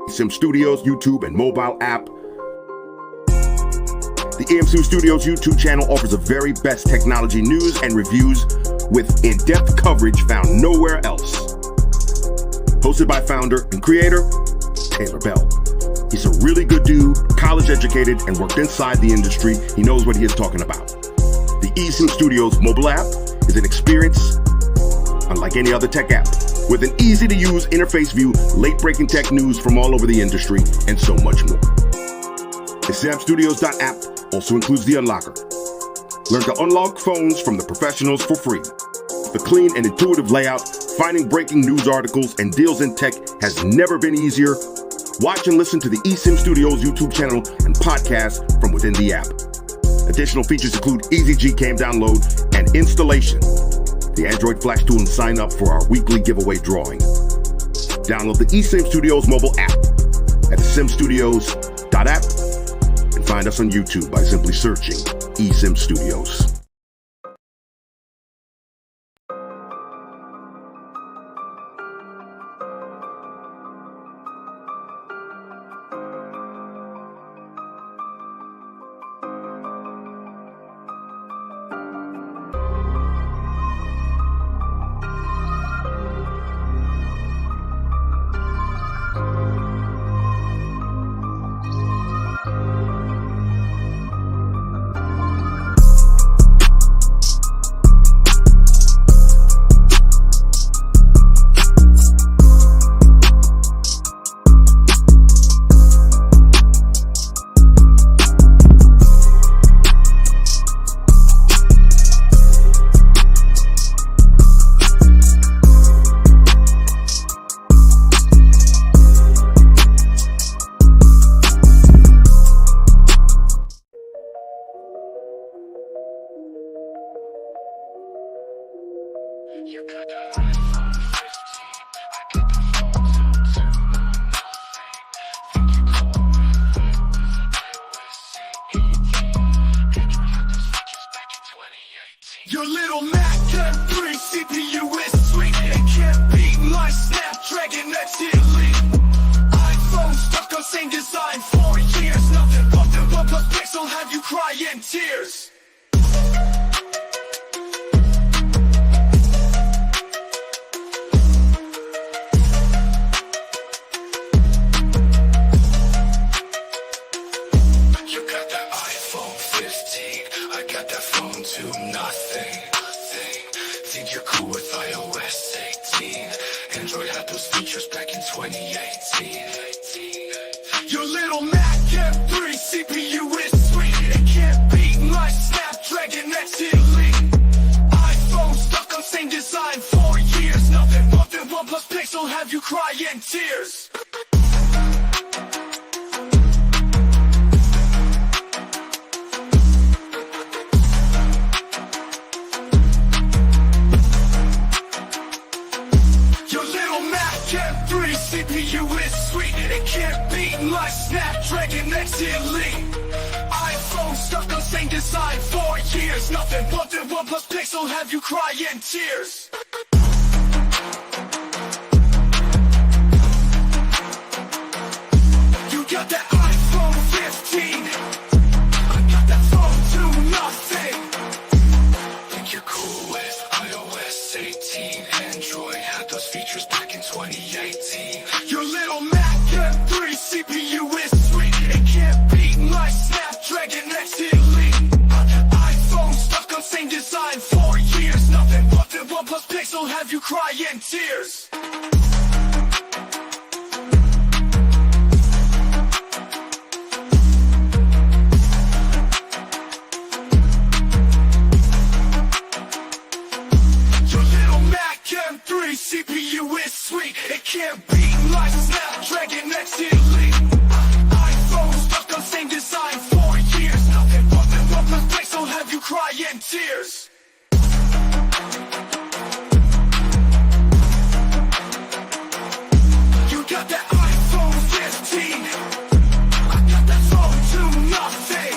eSIM Studios YouTube and mobile app. The eSIM Studios YouTube channel offers the very best technology news and reviews with in-depth coverage found nowhere else. Hosted by founder and creator, Taylor Bell. He's a really good dude, college educated, and worked inside the industry. He knows what he is talking about. The eSIM Studios mobile app is an experience unlike any other tech app, with an easy-to-use interface view, late-breaking tech news from all over the industry, and so much more. The eSIMstudios.app also includes the unlocker. Learn to unlock phones from the professionals for free. The clean and intuitive layout, finding breaking news articles and deals in tech has never been easier. Watch and listen to the eSIM Studios YouTube channel and podcast from within the app. Additional features include easy Gcam download and installation, the Android Flash tool, and sign up for our weekly giveaway drawing. Download the eSIM Studios mobile app at simstudios.app and find us on YouTube by simply searching eSIM Studios. Your little Mac M3 CPU is sweet. It can't beat my Snapdragon X Elite. iPhone stuck on same design for years. Nothing but the OnePlus Pixel have you crying tears. You got that iPhone 15, I got that phone to nothing. Think you're cool with iOS 18. Android had those features back in 2018. Your little Mac M3 CPU is sweet. It can't beat my Snapdragon X Elite. iPhone stuck on same design for years. Nothing but the OnePlus Pixel have you crying tears. M3 CPU is sweet. It can't beat my Snapdragon X Elite. iPhone stuck on same design for years. Nothing but the OnePlus Pixel have you crying tears. You got that iPhone 15, I got that phone to nothing. Think you're cool with iOS 18. Android had those features back in 2018. Your little Mac M3 CPU is sweet. It can't beat my Snapdragon X Elite. iPhone stuck on same design for years. Nothing but the OnePlus Pixel have you crying tears. M3 CPU is sweet. It can't beat my Snapdragon X Elite. iPhone stuck on same design for years. Nothing but the OnePlus Pixel have you crying tears. You got that iPhone 15, I got that phone to nothing.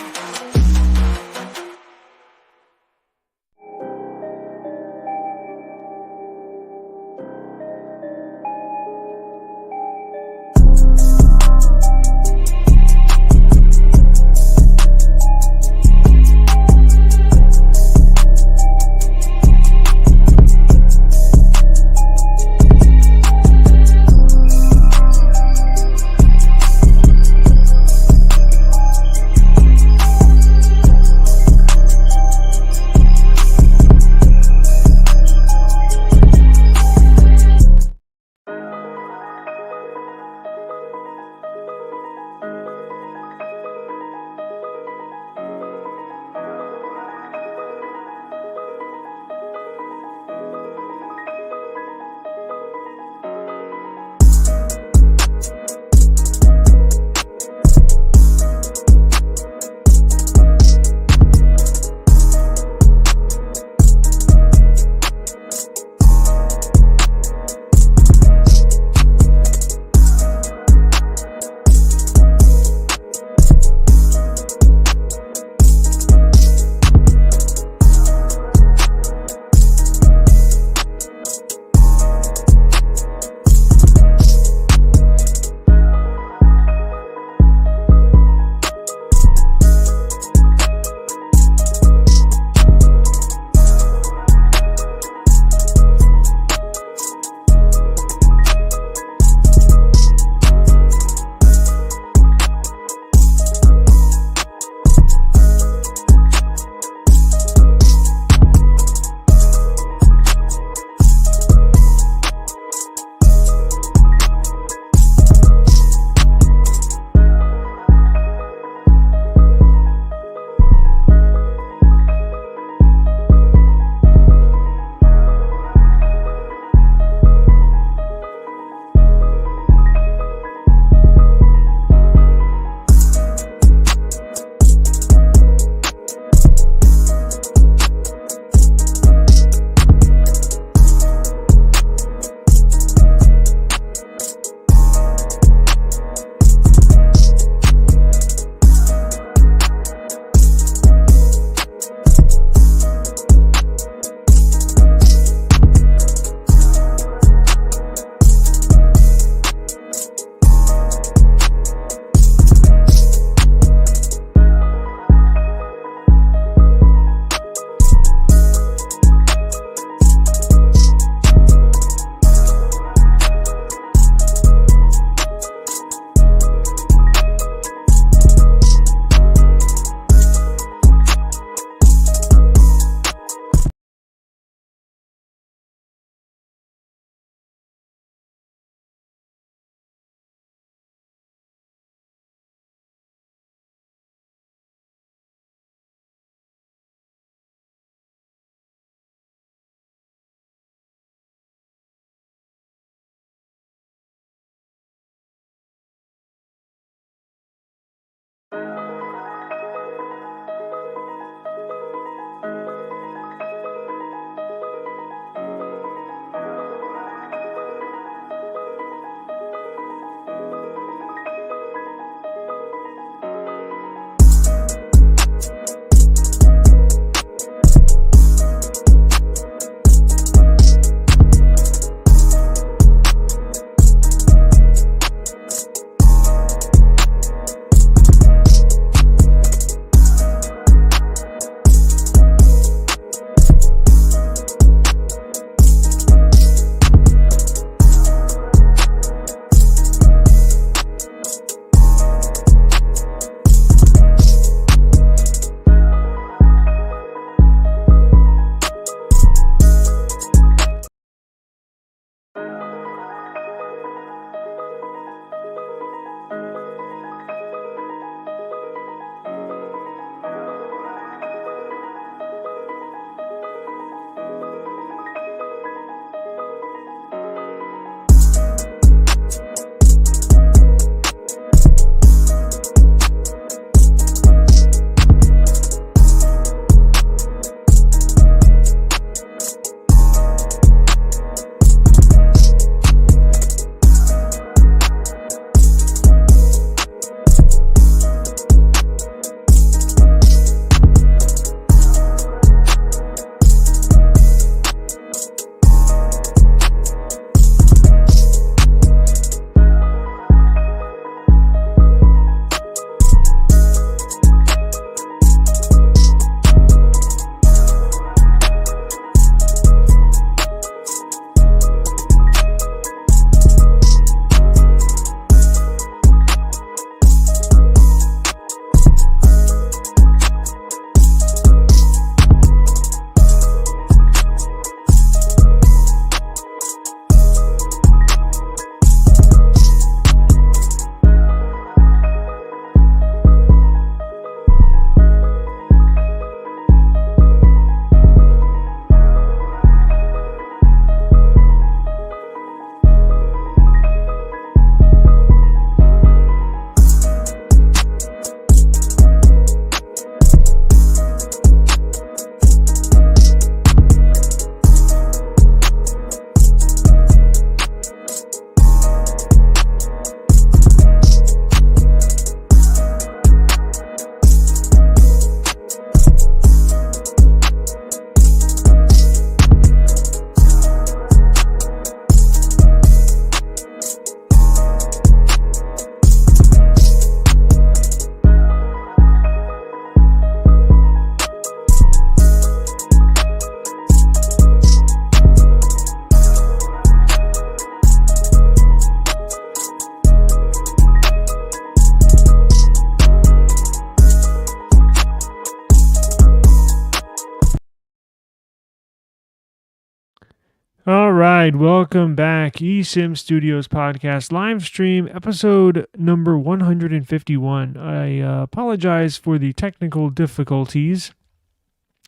All right, welcome back. eSIM Studios Podcast Livestream, episode number 151. I apologize for the technical difficulties.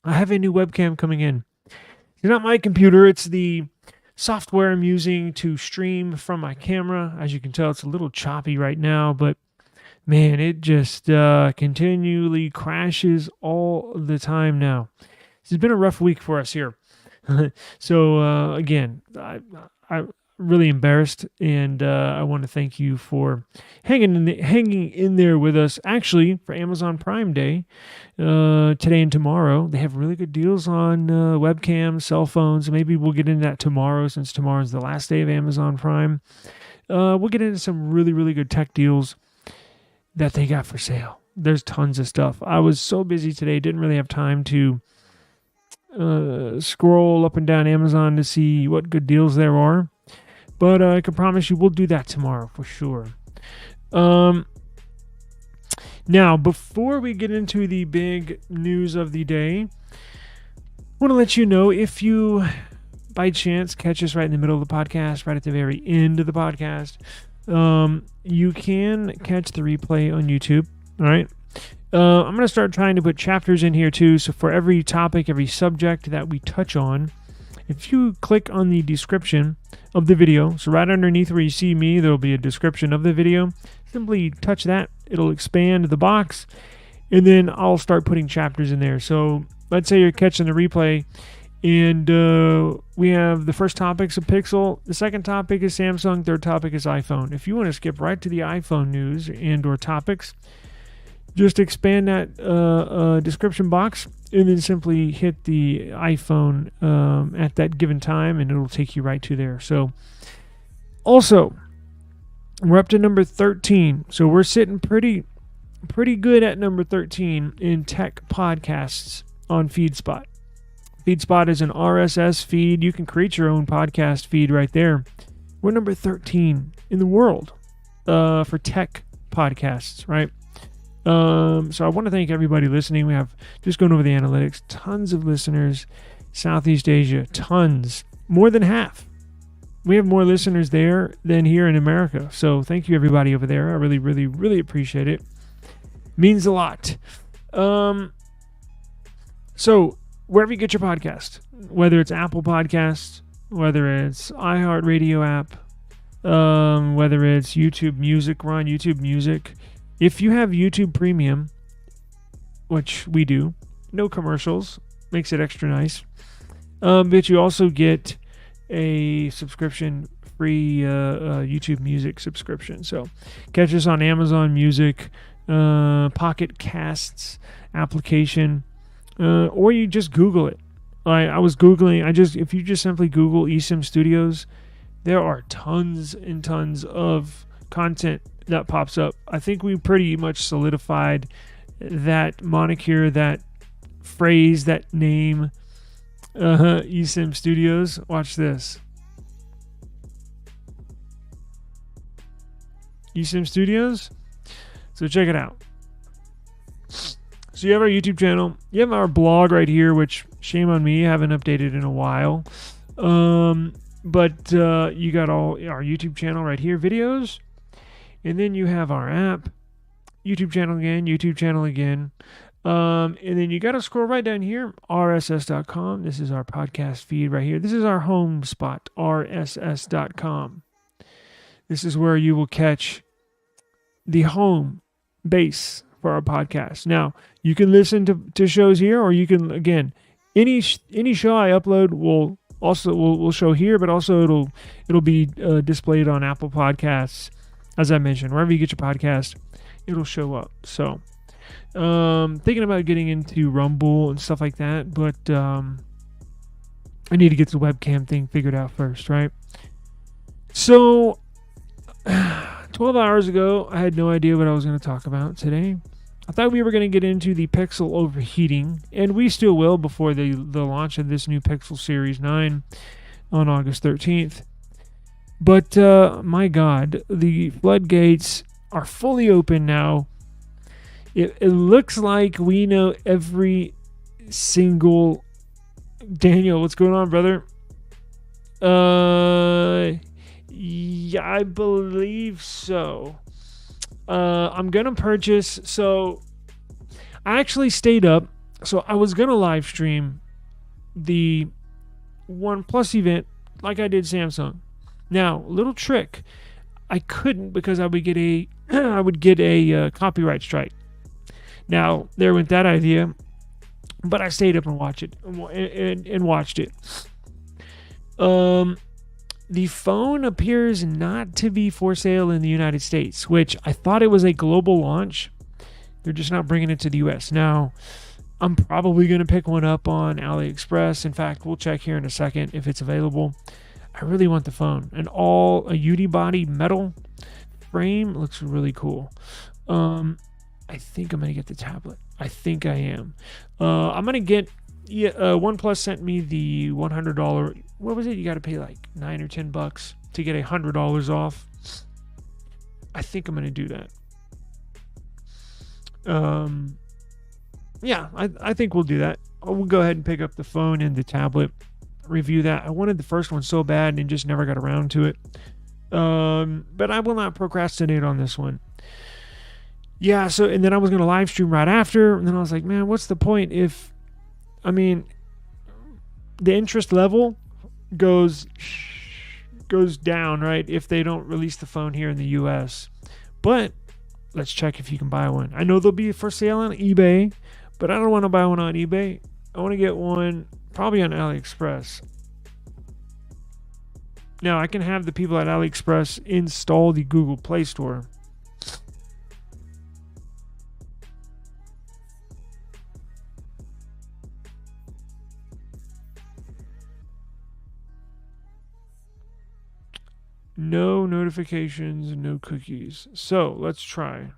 I have a new webcam coming in. It's not my computer, it's the software I'm using to stream from my camera. As you can tell, it's a little choppy right now, but man, it just continually crashes all the time now. This has been a rough week for us here. So again, I'm really embarrassed, and I want to thank you for hanging in there with us. Actually, for Amazon Prime Day, today and tomorrow, they have really good deals on webcams, cell phones. Maybe we'll get into that tomorrow, since tomorrow's the last day of Amazon Prime. We'll get into some really good tech deals that they got for sale. There's tons of stuff. I was so busy today, didn't really have time to scroll up and down Amazon to see what good deals there are, but I can promise you we'll do that tomorrow for sure. Now, before we get into the big news of the day, I want to let you know, if you by chance catch us right in the middle of the podcast, right at the very end of the podcast, you can catch the replay on YouTube. All right. I'm going to start trying to put chapters in here too. So for every topic, every subject that we touch on, if you click on the description of the video, so right underneath where you see me, there'll be a description of the video. Simply touch that. It'll expand the box, and then I'll start putting chapters in there. So let's say you're catching the replay, and we have the first topic's a Pixel, the second topic is Samsung, third topic is iPhone. If you want to skip right to the iPhone news and or topics, just expand that description box and then simply hit the iPhone at that given time, and it'll take you right to there. So also, we're up to number 13. So we're sitting pretty good at number 13 in tech podcasts on FeedSpot. FeedSpot is an RSS feed. You can create your own podcast feed right there. We're number 13 in the world for tech podcasts, right? So I want to thank everybody listening. We have, just going over the analytics, tons of listeners. Southeast Asia, tons, more than half. We have more listeners there than here in America. So thank you everybody over there. I really appreciate it. Means a lot. So wherever you get your podcast, whether it's Apple Podcasts, whether it's iHeartRadio app, whether it's YouTube Music, we're on YouTube Music. If you have YouTube Premium, which we do, no commercials, makes it extra nice. But you also get a subscription, free YouTube Music subscription. So catch us on Amazon Music, Pocket Casts application, or you just Google it. I was Googling, if you just simply Google eSIM Studios, there are tons and tons of content that pops up. I think we pretty much solidified that moniker, that phrase, that name, eSIM Studios. Watch this. eSIM Studios. So check it out. So you have our YouTube channel. You have our blog right here, which shame on me, I haven't updated in a while. But you got all our YouTube channel right here, videos. And then you have our app, YouTube channel again, and then you got to scroll right down here, rss.com. This is our podcast feed right here. This is our home spot, rss.com. This is where you will catch the home base for our podcast. Now, you can listen to shows here, or you can, again, any show I upload will show here, but also it'll be displayed on Apple Podcasts. As I mentioned, wherever you get your podcast, it'll show up. So, thinking about getting into Rumble and stuff like that, but I need to get the webcam thing figured out first, right? So, 12 hours ago, I had no idea what I was going to talk about today. I thought we were going to get into the Pixel overheating, and we still will before the launch of this new Pixel Series 9 on August 13th. But, my God, the floodgates are fully open now. It looks like we know every single... Daniel, what's going on, brother? Yeah, I believe so. I'm going to purchase. So I actually stayed up. So I was going to live stream the OnePlus event like I did Samsung. Now, little trick. I couldn't because I would get a copyright strike. Now, there went that idea. But I stayed up and watched it. And watched it. The phone appears not to be for sale in the United States, which I thought it was a global launch. They're just not bringing it to the US. Now, I'm probably going to pick one up on AliExpress. In fact, we'll check here in a second if it's available. I really want the phone. And all a UD body metal frame looks really cool. I think I'm going to get the tablet. I think I am. I'm going to get... OnePlus sent me the $100. What was it? You got to pay like $9 or $10 to get $100 off. I think I'm going to do that. Yeah, I think we'll do that. We'll go ahead and pick up the phone and the tablet, review that. I wanted the first one so bad and just never got around to it. But I will not procrastinate on this one. Yeah, so, and then I was going to live stream right after, and then I was like, man, what's the point if, I mean, the interest level goes down, right, if they don't release the phone here in the US. But let's check if you can buy one. I know they'll be for sale on eBay, but I don't want to buy one on eBay. I want to get one probably on AliExpress. Now, I can have the people at AliExpress install the Google Play Store. No notifications, no cookies. So let's try.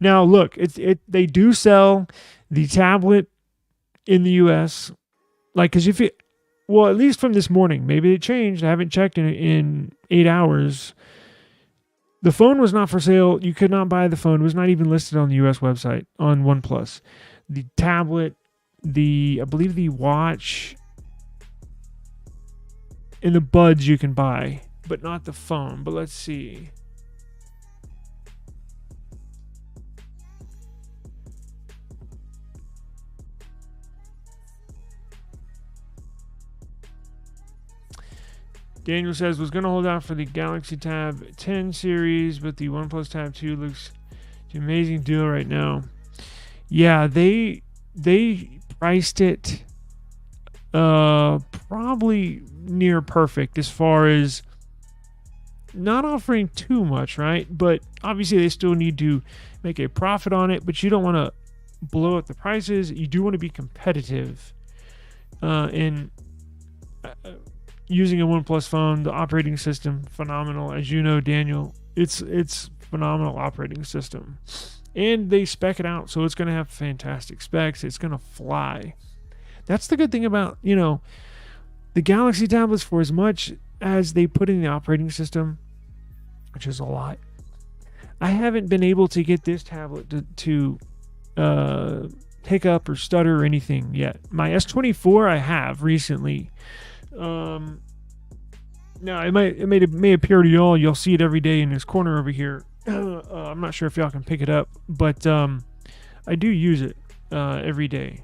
Now look, they do sell the tablet in the US. Like, cause if it, well, at least from this morning, maybe it changed. I haven't checked in 8 hours. The phone was not for sale. You could not buy the phone. It was not even listed on the US website on OnePlus. The tablet, I believe the watch, and the buds you can buy, but not the phone. But let's see. Daniel says, was going to hold out for the Galaxy Tab 10 series, but the OnePlus Tab 2 looks an amazing deal right now. Yeah, they priced it probably near perfect as far as not offering too much, right? But obviously they still need to make a profit on it, but you don't want to blow up the prices. You do want to be competitive in using a OnePlus phone. The operating system, phenomenal. As you know, Daniel, it's phenomenal operating system. And they spec it out, so it's going to have fantastic specs. It's going to fly. That's the good thing about, the Galaxy tablets. For as much as they put in the operating system, which is a lot, I haven't been able to get this tablet to hiccup or stutter or anything yet. My S24 I have recently. Now it may appear to y'all. You'll see it every day in this corner over here. I'm not sure if y'all can pick it up, but I do use it every day.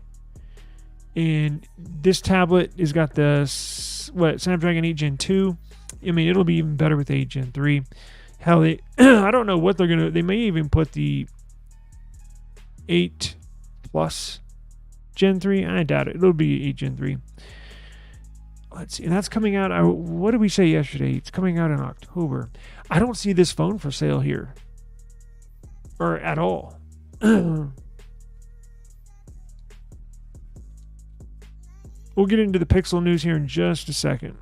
And this tablet has got the Snapdragon 8 Gen 2. I mean, it'll be even better with 8 Gen 3. Hell, I don't know what they're gonna. They may even put the 8 Plus Gen 3. I doubt it. It'll be 8 Gen 3. Let's see. And that's coming out. What did we say yesterday? It's coming out in October. I don't see this phone for sale here, or at all. We'll get into the Pixel news here in just a second.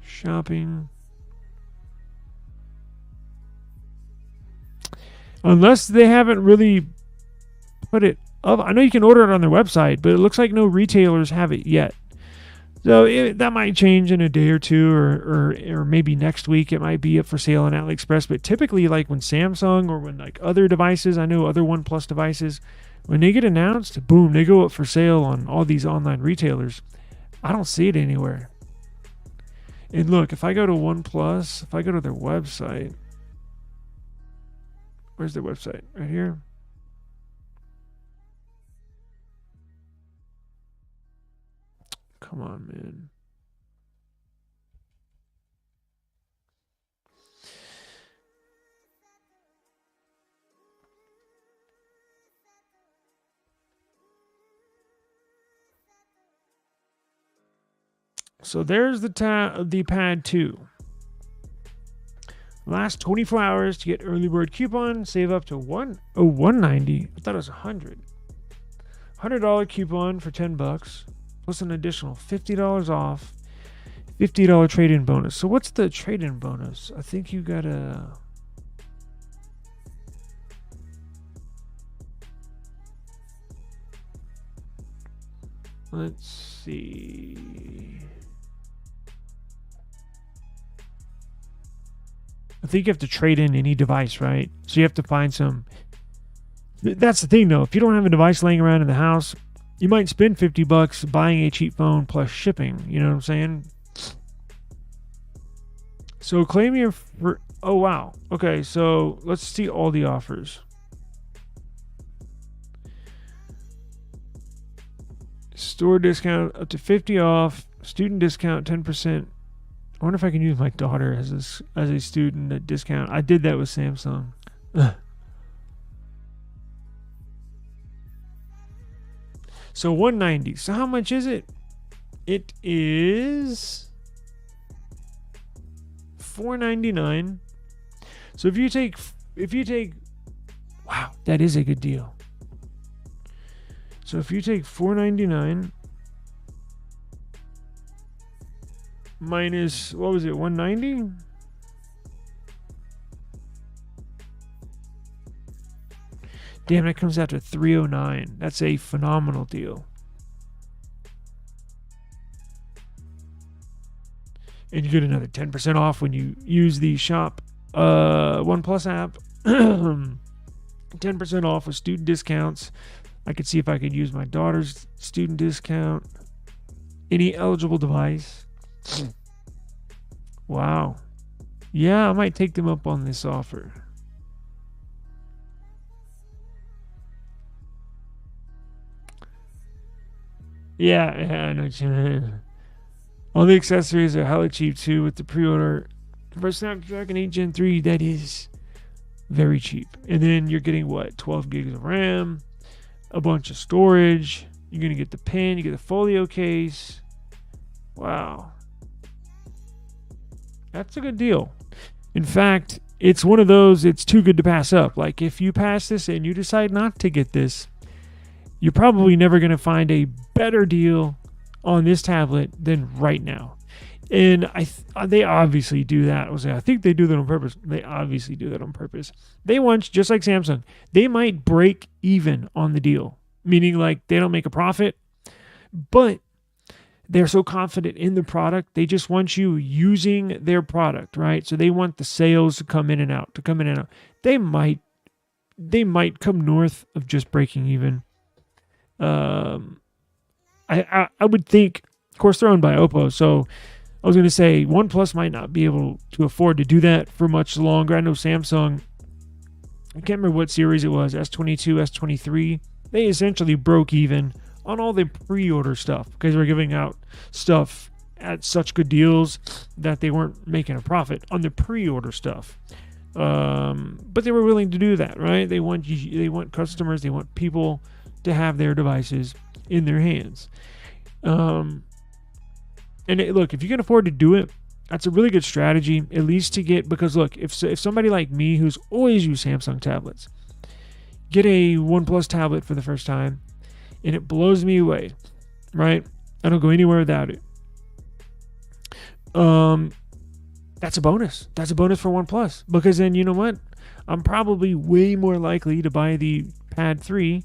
Shopping. Unless they haven't really put it up. I know you can order it on their website, but it looks like no retailers have it yet. So that might change in a day or two, or maybe next week it might be up for sale on AliExpress. But typically, like when Samsung or when like other devices, I know other OnePlus devices When they get announced, boom, they go up for sale on all these online retailers. I don't see it anywhere. And look, if I go to OnePlus, if I go to their website, where's their website? Right here. Come on, man. So there's the Pad 2. Last 24 hours to get early bird coupon. Save up to $190. I thought it was $100. $100 coupon for $10 plus an additional $50 off. $50 trade-in bonus. So what's the trade-in bonus? I think you gotta. Let's see. I think you have to trade in any device, right? So you have to find some. That's the thing, though. If you don't have a device laying around in the house, you might spend $50 buying a cheap phone plus shipping. You know what I'm saying? So claim your. Oh, wow. Okay, so let's see all the offers. Store discount up to 50 off. Student discount 10%. I wonder if I can use my daughter as a student at discount. I did that with Samsung. So $190. So how much is it? It is $499. So if you take wow, that is a good deal. So if you take $499 minus, what was it, $190? Damn, that comes out to $309. That's a phenomenal deal. And you get another 10% off when you use the Shop OnePlus app. 10% off with student discounts. I could see if I could use my daughter's student discount. Any eligible device. Wow. Yeah, I might take them up on this offer. Yeah, I know what you mean. All the accessories are hella cheap too with the pre-order. For Snapdragon 8 Gen 3, that is very cheap. And then you're getting what? 12 gigs of RAM, a bunch of storage. You're going to get the pen, you get the folio case. Wow. That's a good deal. In fact, it's one of those, it's too good to pass up. Like if you pass this and you decide not to get this, you're probably never going to find a better deal on this tablet than right now. And they obviously do that. I think they do that on purpose. They obviously do that on purpose. They want, just like Samsung, they might break even on the deal, meaning like they don't make a profit, but they're so confident in the product, they just want you using their product, right? So they want the sales to come in and out, They might come north of just breaking even. I would think, of course, they're owned by Oppo, so I was going to say OnePlus might not be able to afford to do that for much longer. I know Samsung, I can't remember what series it was, S22, S23, they essentially broke even on all the pre-order stuff because they were giving out stuff at such good deals that they weren't making a profit on the pre-order stuff. But they were willing to do that, right? They want customers, they want people to have their devices in their hands. Look, if you can afford to do it, that's a really good strategy, at least to get, because look, if somebody like me who's always used Samsung tablets, get a OnePlus tablet for the first time, and it blows me away, right? I don't go anywhere without it. That's a bonus. That's a bonus for OnePlus, because then you know what? I'm probably way more likely to buy the Pad 3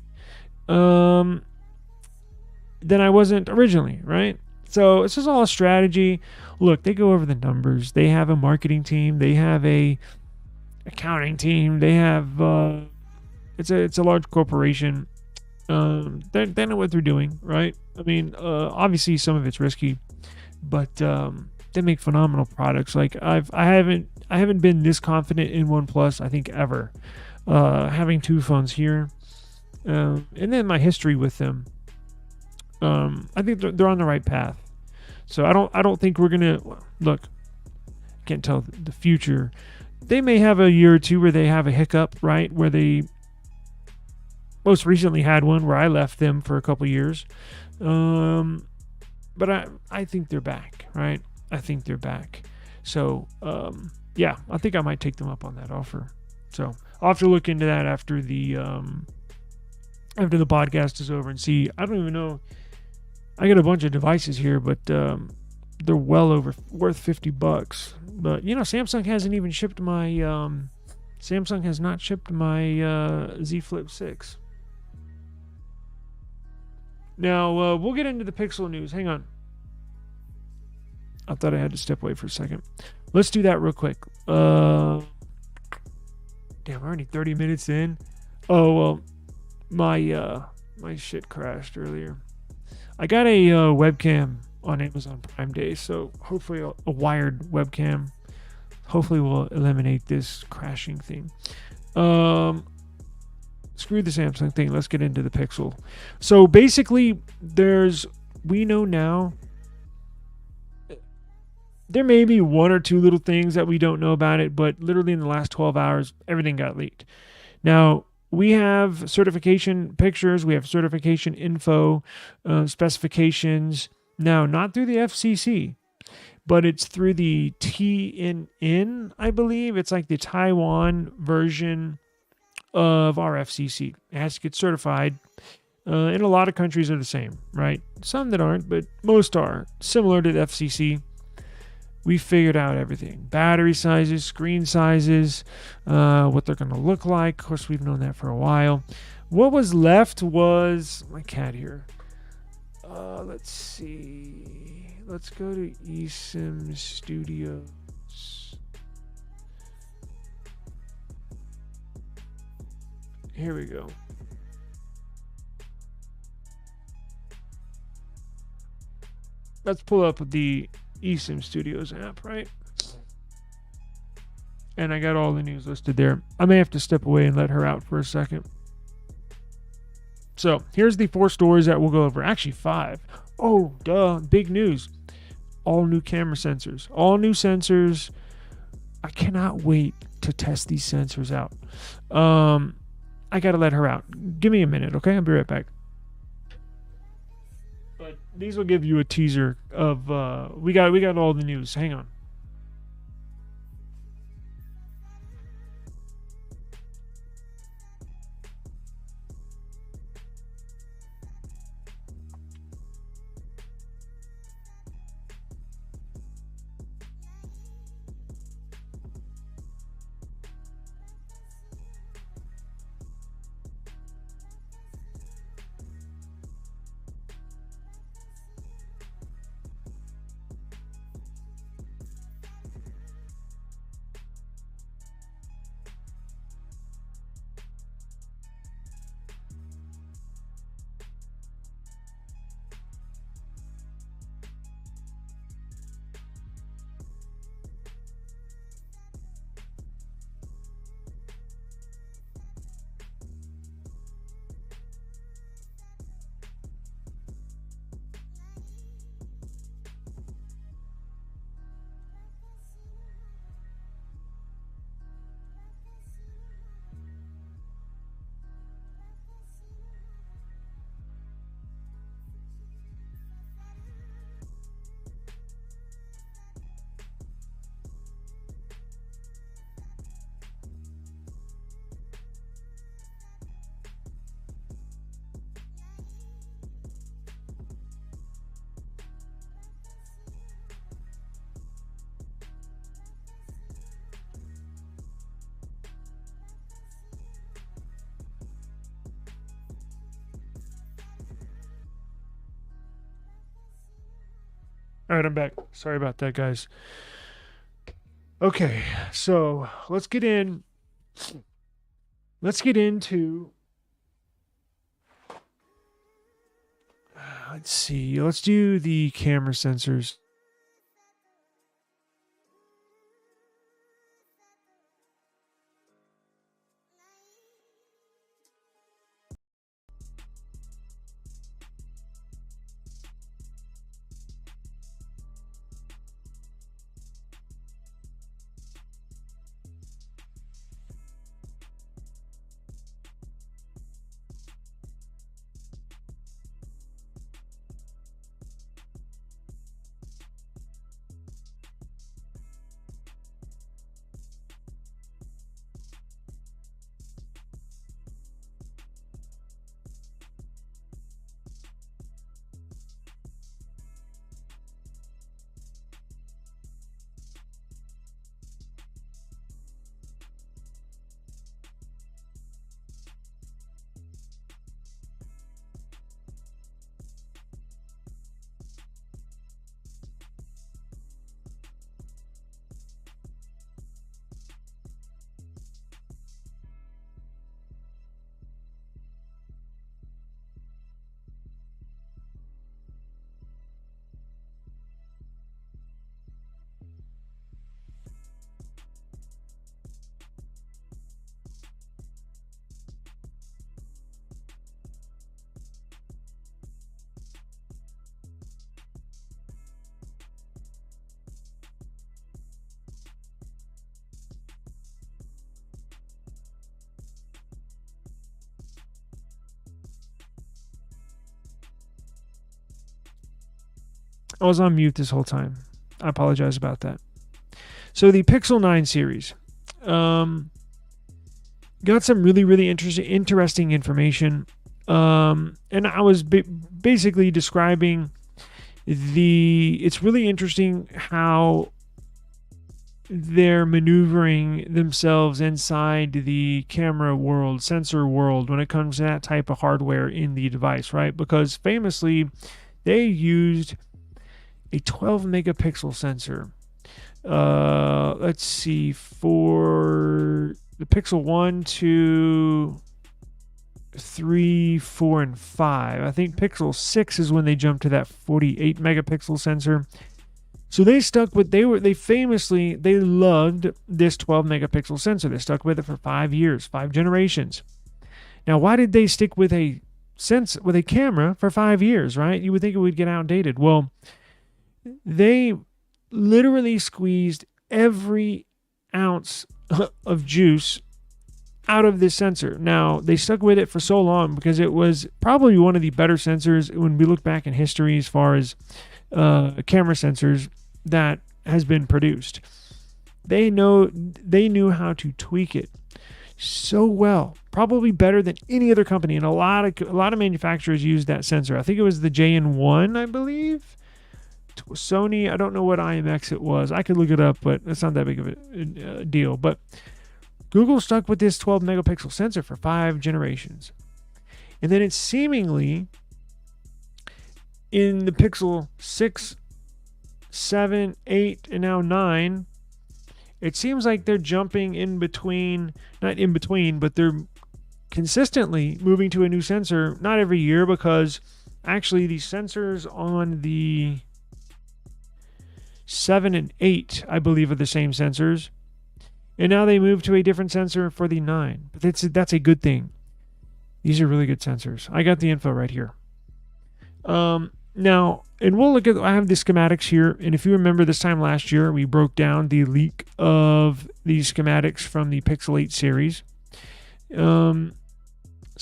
than I wasn't originally, right? So it's just all a strategy. Look, they go over the numbers. They have a marketing team. They have a accounting team. They have it's a large corporation. They know what they're doing, right? I mean, obviously some of it's risky, but they make phenomenal products. Like I haven't been this confident in OnePlus, I think, ever. Having two phones here, and then my history with them, I think they're on the right path. So I don't think we're gonna look. I can't tell the future. They may have a year or two where they have a hiccup, right? Where they most recently had one where I left them for a couple years. But I think they're back, right? I think they're back. So, yeah, I think I might take them up on that offer. So I'll have to look into that after the podcast is over and see. I don't even know. I got a bunch of devices here, but they're well over worth $50. But Samsung hasn't even shipped my Samsung has not shipped my Z Flip 6. Now we'll get into the Pixel news. Hang on. I thought I had to step away for a second. Let's do that real quick. Damn, we're already 30 minutes in. Oh well, my shit crashed earlier. I got a webcam on Amazon Prime Day, so hopefully a wired webcam hopefully will eliminate this crashing thing. Screw the Samsung thing. Let's get into the Pixel. So basically, we know now there may be one or two little things that we don't know about it, but literally in the last 12 hours, everything got leaked. Now, we have certification pictures, we have certification info, specifications. Now, not through the FCC, but it's through the TNN, I believe. It's like the Taiwan version of our FCC. It has to get certified. And a lot of countries are the same, right? Some that aren't, but most are. Similar to the FCC. We figured out everything. Battery sizes, screen sizes, what they're going to look like. Of course, we've known that for a while. What was left was my cat here. Let's see. Let's go to eSIM Studios. Here we go. Let's pull up the eSIM Studios app, right? And I got all the news listed there. I may have to step away and let her out for a second. So here's the 4 stories that we'll go over. Actually 5. Oh, duh. Big news. All new camera sensors. All new sensors. I cannot wait to test these sensors out. I got to let her out. Give me a minute, okay? I'll be right back. But these will give you a teaser of we got all the news. Hang on. All right, I'm back. Sorry about that, guys. Okay, so let's get into let's see. Let's do the camera sensors. I was on mute this whole time. I apologize about that. So the Pixel 9 series got some really interesting information. And I was basically describing it's really interesting how they're maneuvering themselves inside the camera world, sensor world, when it comes to that type of hardware in the device, right? Because famously, they used a 12 megapixel sensor. Let's see, for the Pixel 1, 2, 3, 4, and 5. I think Pixel 6 is when they jumped to that 48 megapixel sensor. So they stuck with, they loved this 12 megapixel sensor. They stuck with it for 5 years, 5 generations. Now, why did they stick with a camera for 5 years, right? You would think it would get outdated. Well, they literally squeezed every ounce of juice out of this sensor. Now, they stuck with it for so long because it was probably one of the better sensors when we look back in history as far as camera sensors that has been produced. They knew how to tweak it so well, probably better than any other company, and a lot of manufacturers used that sensor. I think it was the JN1, I believe. Sony, I don't know what IMX it was. I could look it up, but it's not that big of a deal. But Google stuck with this 12 megapixel sensor for 5 generations. And then it's seemingly in the Pixel 6, 7, 8, and now 9, it seems like they're jumping not in between, but they're consistently moving to a new sensor, not every year, because actually the sensors on the 7 and 8, I believe, are the same sensors. And now they move to a different sensor for the 9. But that's a good thing. These are really good sensors. I got the info right here. Now, and we'll look at, I have the schematics here. And if you remember this time last year, we broke down the leak of these schematics from the Pixel 8 series. So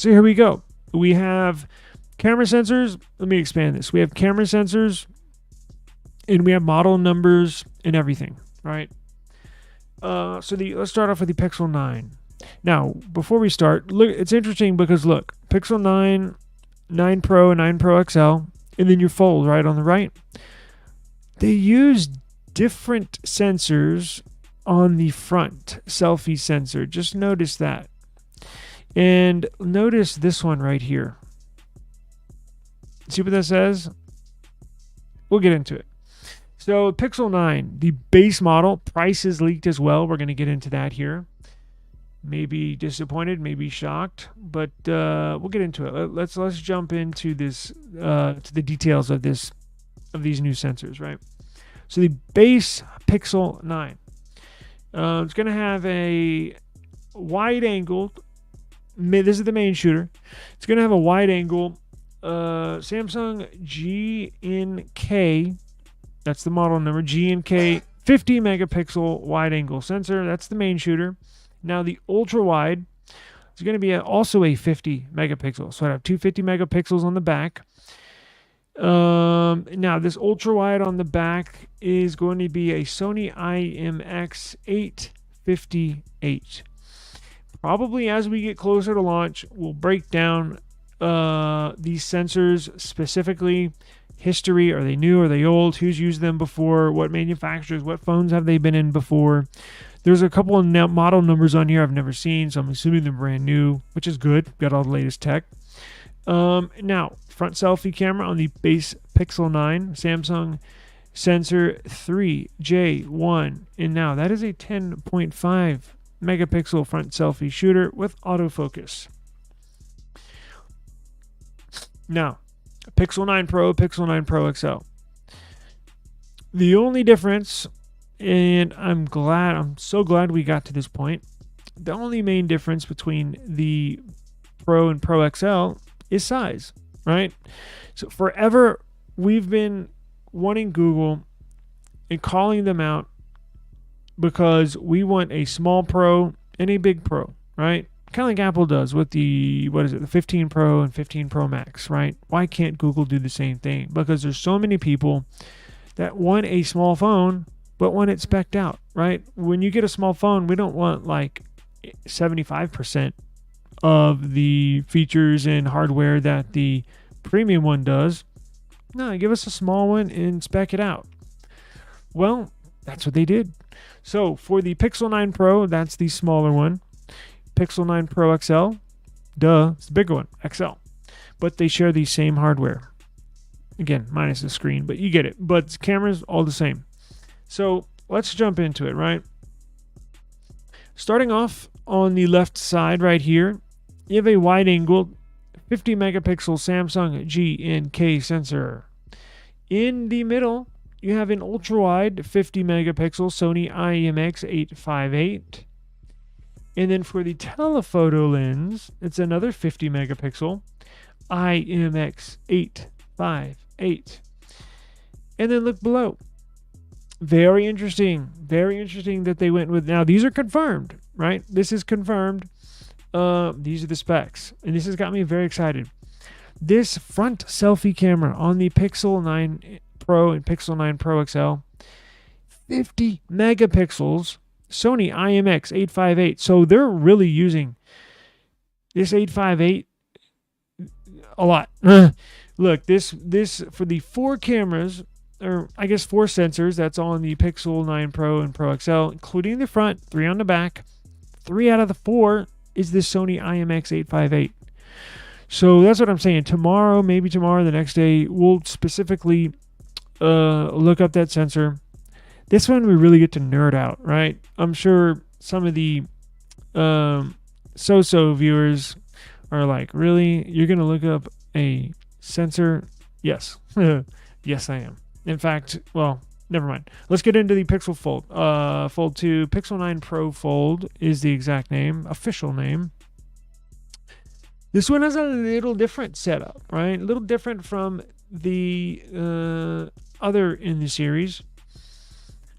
here we go. We have camera sensors. Let me expand this. We have camera sensors, and we have model numbers and everything, right? Let's start off with the Pixel 9. Now, before we start, look, it's interesting because look, Pixel 9, 9 Pro, and 9 Pro XL, and then your Fold right on the right. They use different sensors on the front selfie sensor. Just notice that. And notice this one right here. See what that says? We'll get into it. So Pixel 9, the base model, price is leaked as well. We're going to get into that here. maybe disappointed, maybe shocked, but we'll get into it. Let's jump into this to the details of these new sensors, right? So the base Pixel 9, it's going to have a wide angle. This is the main shooter. It's going to have a wide angle Samsung G&K. That's the model number, G&K 50 megapixel wide angle sensor. That's the main shooter. Now the ultra wide is going to be also a 50 megapixel. So I have 250 megapixels on the back. Now this ultra wide on the back is going to be a Sony IMX858. Probably as we get closer to launch, we'll break down these sensors specifically. History, are they new, are they old, who's used them before, what manufacturers, what phones have they been in before. There's a couple of model numbers on here I've never seen, so I'm assuming they're brand new, which is good. Got all the latest tech. Now, front selfie camera on the base Pixel 9, Samsung Sensor 3J1. And now that is a 10.5 megapixel front selfie shooter with autofocus. Now, Pixel 9 Pro, Pixel 9 Pro XL. The only difference, and I'm so glad we got to this point, the only main difference between the Pro and Pro XL is size, right? So forever, we've been wanting Google and calling them out because we want a small Pro and a big Pro, right? Kind of like Apple does with the 15 Pro and 15 Pro Max, right? Why can't Google do the same thing? Because there's so many people that want a small phone, but want it spec'd out, right? When you get a small phone, we don't want like 75% of the features and hardware that the premium one does. No, give us a small one and spec it out. Well, that's what they did. So for the Pixel 9 Pro, that's the smaller one. Pixel 9 Pro XL, it's the bigger one, XL. But they share the same hardware. Again, minus the screen, but you get it. But cameras, all the same. So let's jump into it, right? Starting off on the left side right here, you have a wide angle 50 megapixel Samsung G&K sensor. In the middle, you have an ultra wide 50 megapixel Sony IMX858. And then for the telephoto lens, it's another 50 megapixel IMX858. And then look below. Very interesting that they went with. Now, these are confirmed, right? This is confirmed. These are the specs. And this has got me very excited. This front selfie camera on the Pixel 9 Pro and Pixel 9 Pro XL, 50 megapixels. Sony IMX858. So they're really using this 858 a lot. Look, this for the 4 cameras, or I guess 4 sensors, that's on the Pixel 9 Pro and Pro XL, including the front, 3 on the back. 3 out of the 4 is this Sony IMX858. So that's what I'm saying. Tomorrow, maybe tomorrow, the next day, we'll specifically look up that sensor. This one we really get to nerd out, right? I'm sure some of the so-so viewers are like, really? You're going to look up a sensor? Yes. Yes, I am. In fact, well, never mind. Let's get into the Pixel Fold. Fold 2, Pixel 9 Pro Fold is the exact name, official name. This one has a little different setup, right? A little different from the other in the series.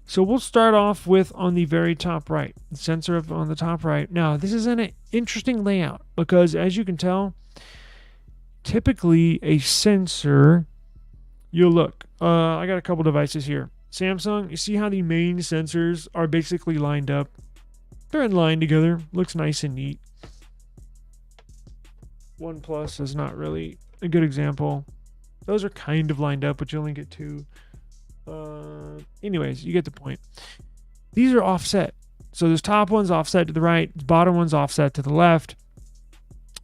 So we'll start off with on the very top right, the sensor on the top right. Now, this is an interesting layout because, as you can tell, typically a sensor, you'll look. I got a couple devices here. Samsung, you see how the main sensors are basically lined up? They're in line together. Looks nice and neat. OnePlus is not really a good example. Those are kind of lined up, but you only get 2. Anyways, you get the point. These are offset. So this top one's offset to the right, the bottom one's offset to the left.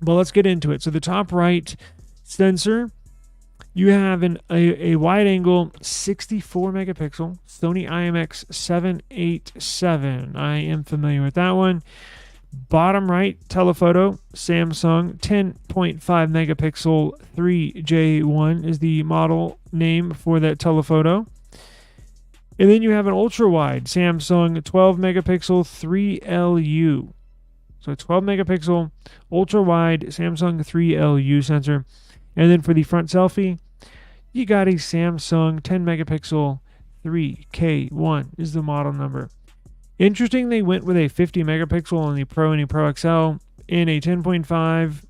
But let's get into it. So the top right sensor, you have a wide angle 64 megapixel Sony IMX787. I am familiar with that one. Bottom right, telephoto, Samsung 10.5 megapixel 3J1 is the model name for that telephoto. And then you have an ultra wide Samsung 12 megapixel 3LU. So 12 megapixel ultra wide Samsung 3LU sensor. And then for the front selfie, you got a Samsung 10 megapixel 3K1 is the model number. Interesting, they went with a 50 megapixel on the Pro and the Pro XL, and a 10.5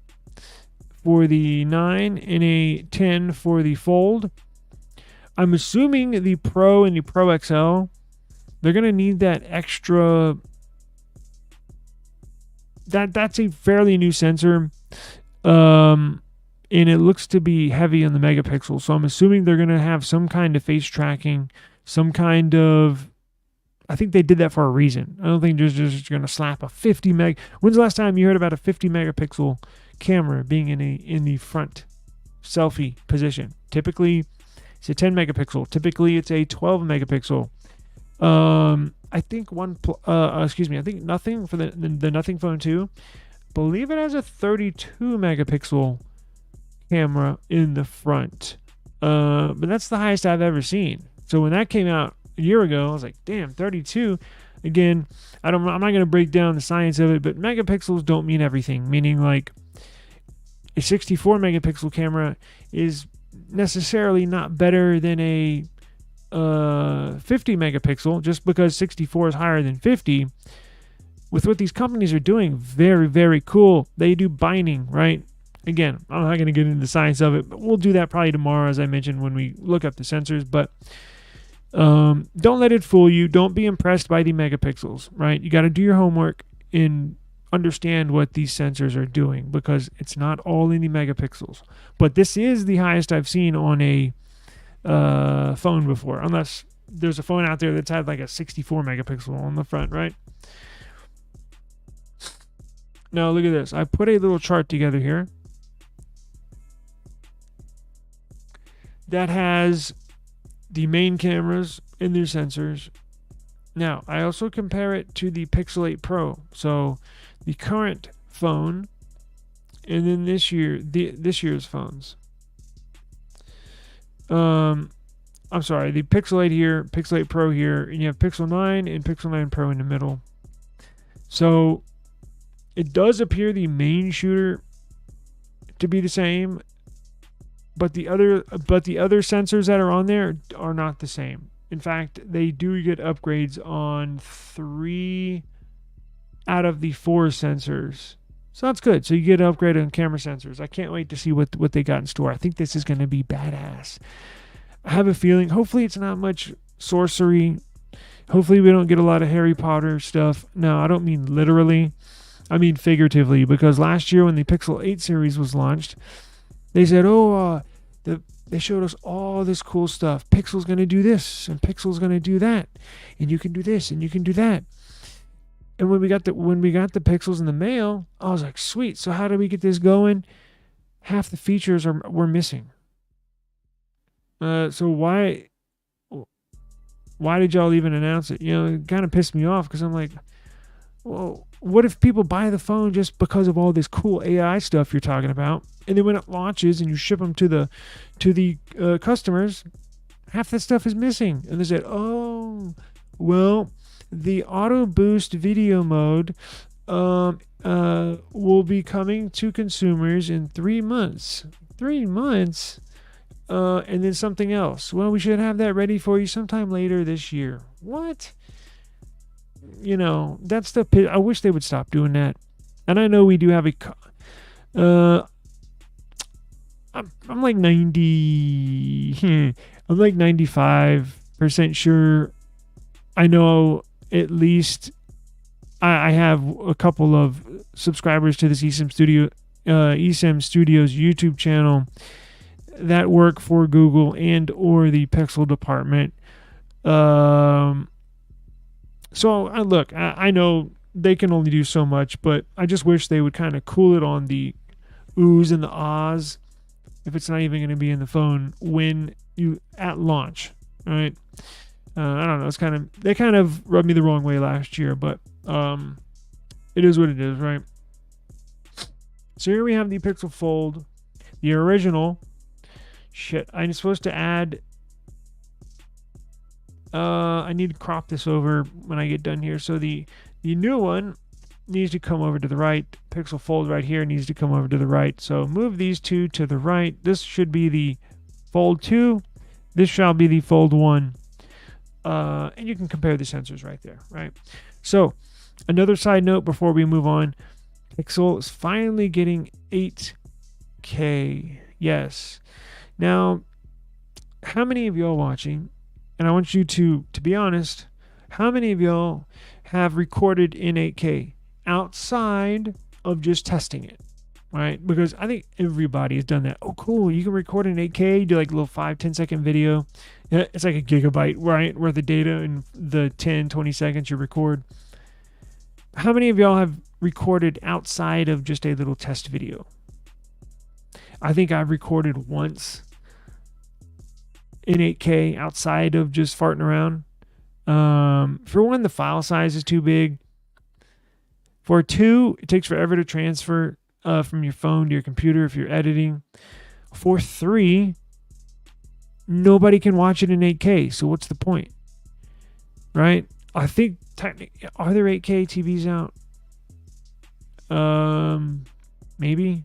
for the 9 and a 10 for the Fold. I'm assuming the Pro and the Pro XL, they're going to need that extra. That's a fairly new sensor, and it looks to be heavy on the megapixel. So I'm assuming they're going to have some kind of face tracking, some kind of. I think they did that for a reason. I don't think they're just going to slap a 50 meg. When's the last time you heard about a 50 megapixel camera being in the front selfie position? Typically, it's a 10 megapixel. Typically, it's a 12 megapixel. I think I think Nothing for the Nothing Phone 2, believe it has a 32 megapixel camera in the front. But that's the highest I've ever seen. So when that came out a year ago, I was like, damn, 32. Again, I'm not going to break down the science of it, but megapixels don't mean everything. Meaning, like, a 64 megapixel camera is necessarily not better than a 50 megapixel just because 64 is higher than 50. With what these companies are doing, very, very cool. They do binding, right? Again, I'm not going to get into the science of it, but we'll do that probably tomorrow, as I mentioned, when we look up the sensors. But don't let it fool you. Don't be impressed by the megapixels, right? You got to do your homework and understand what these sensors are doing, because it's not all in the megapixels. But this is the highest I've seen on a phone before, unless there's a phone out there that's had like a 64 megapixel on the front, right? Now look at this. I put a little chart together here that has the main cameras and their sensors. Now, I also compare it to the Pixel 8 Pro. So the current phone and then this year's phones. I'm sorry, the Pixel 8 here, Pixel 8 Pro here, and you have Pixel 9 and Pixel 9 Pro in the middle. So it does appear the main shooter to be the same, but the other sensors that are on there are not the same. In fact, they do get upgrades on 3 out of the 4 sensors. So that's good. So you get an upgrade on camera sensors. I can't wait to see what they got in store. I think this is going to be badass. I have a feeling, hopefully it's not much sorcery. Hopefully we don't get a lot of Harry Potter stuff. No, I don't mean literally. I mean figuratively, because last year when the Pixel 8 series was launched, they said, they showed us all this cool stuff. Pixel's going to do this, and Pixel's going to do that, and you can do this, and you can do that. And when we got the Pixels in the mail, I was like, sweet. So how do we get this going? Half the features were missing. So why did y'all even announce it? You know, it kind of pissed me off, because I'm like, well, what if people buy the phone just because of all this cool AI stuff you're talking about, and then when it launches and you ship them to the customers, half that stuff is missing, and they said, oh, well, the auto boost video mode will be coming to consumers in 3 months. 3 months. And then something else. Well, we should have that ready for you sometime later this year. What? You know, that's the. I wish they would stop doing that. And I know we do have I'm like 90. I'm like 95% sure. I know at least I have a couple of subscribers to this eSIM Studios YouTube channel that work for Google and or the Pixel department. So I know they can only do so much, but I just wish they would kind of cool it on the oohs and the ahs if it's not even going to be in the phone when you at launch, right? I don't know. They kind of rubbed me the wrong way last year, but It is what it is, right? So here we have the Pixel Fold, the original. Shit, I'm supposed to add. I need to crop this over when I get done here. So the new one needs to come over to the right. Pixel Fold right here needs to come over to the right. So move these two to the right. This should be the Fold 2. This shall be the Fold 1. And you can compare the sensors right there, right? So another side note before we move on. Pixel is finally getting 8K. Yes. Now, how many of y'all watching, and I want you to be honest, how many of y'all have recorded in 8K outside of just testing it, right? Because I think everybody has done that. Oh, cool. You can record in 8K, do like a little 5-10 second video. It's like a gigabyte, right? Worth of data in the 10-20 seconds you record. How many of y'all have recorded outside of just a little test video? I think I've recorded once in 8K outside of just farting around. For one, the file size is too big. For two, it takes forever to transfer from your phone to your computer if you're editing. For three, nobody can watch it in 8K, so what's the point? Right? I think technically, are there 8K TVs out? Maybe.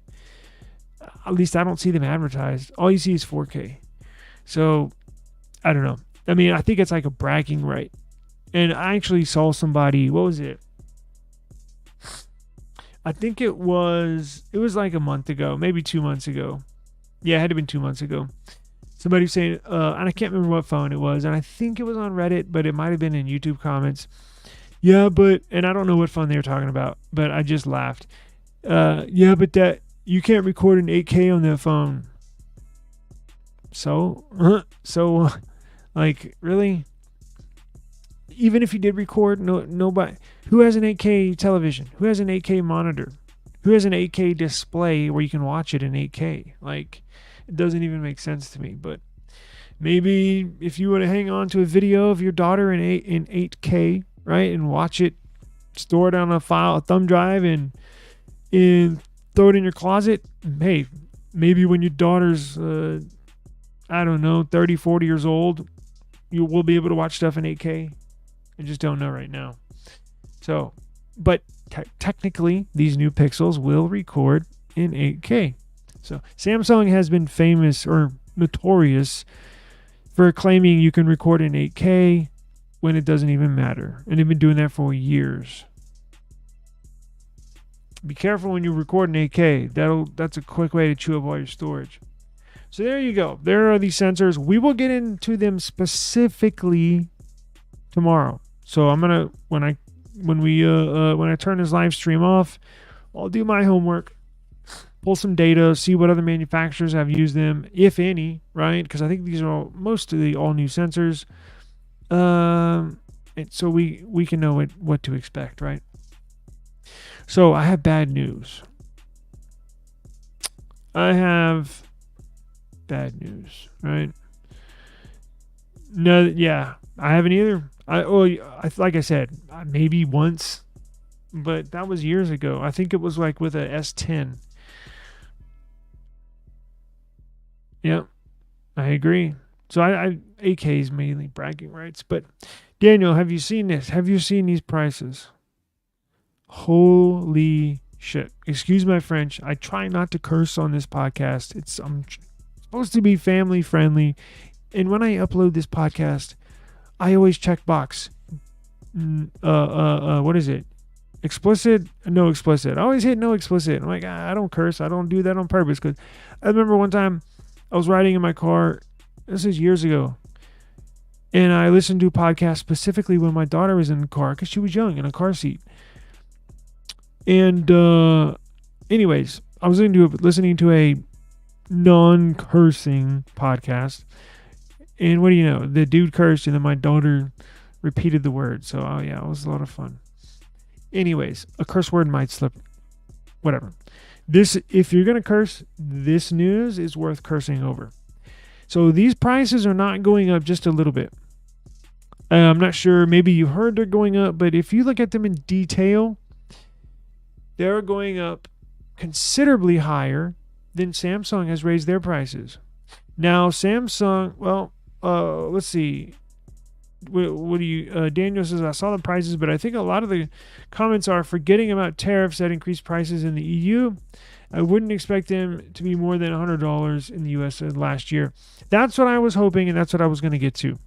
At least I don't see them advertised. All you see is 4K. So, I don't know. I mean, I think it's like a bragging right. And I actually saw somebody, what was it? I think it was like a month ago, maybe 2 months ago. Yeah, it had to have been 2 months ago. Somebody was saying, and I can't remember what phone it was, and I think it was on Reddit, but it might have been in YouTube comments. Yeah, but, and I don't know what phone they were talking about, but I just laughed. Yeah, but that, you can't record in 8K on that phone. So, like, really? Even if you did record, nobody, who has an 8K television? Who has an 8K monitor? Who has an 8K display where you can watch it in 8K? Like, it doesn't even make sense to me. But maybe if you want to hang on to a video of your daughter in 8K, right, and watch it, store it on a thumb drive, and throw it in your closet. Hey, maybe when your daughter's, I don't know, 30, 40 years old, you will be able to watch stuff in 8K. I just don't know right now. So, but technically, these new Pixels will record in 8K. So, Samsung has been famous or notorious for claiming you can record in 8K when it doesn't even matter. And they've been doing that for years. Be careful when you record in 8K. That's a quick way to chew up all your storage. So there you go. There are these sensors. We will get into them specifically tomorrow. So I'm gonna when I turn this live stream off, I'll do my homework, pull some data, see what other manufacturers have used them, if any, right? Because I think these are mostly all new sensors. And so we can know what to expect, right? So I have bad news. I have bad news, right? No, yeah, I haven't either. Like I said, maybe once, but that was years ago. I think it was like with a S10. Yep, I agree. So I 8K is mainly bragging rights. But Daniel, have you seen this? Have you seen these prices? Holy shit. Excuse my French. I try not to curse on this podcast. I'm supposed to be family friendly. And when I upload this podcast, I always check box. What is it? Explicit? No explicit. I always hit no explicit. I'm like, I don't curse. I don't do that on purpose. Because I remember one time I was riding in my car. This is years ago. And I listened to a podcast specifically when my daughter was in the car because she was young in a car seat. And anyways, I was listening to a non-cursing podcast. And what do you know? The dude cursed and then my daughter repeated the word. So, oh yeah, it was a lot of fun. Anyways, a curse word might slip. Whatever. If you're going to curse, this news is worth cursing over. So these prices are not going up just a little bit. I'm not sure. Maybe you heard they're going up. But if you look at them in detail, they're going up considerably higher than Samsung has raised their prices. Now, Samsung, well, let's see. What do you, Daniel says, I saw the prices, but I think a lot of the comments are forgetting about tariffs that increased prices in the EU. I wouldn't expect them to be more than $100 in the US last year. That's what I was hoping, and that's what I was going to get to.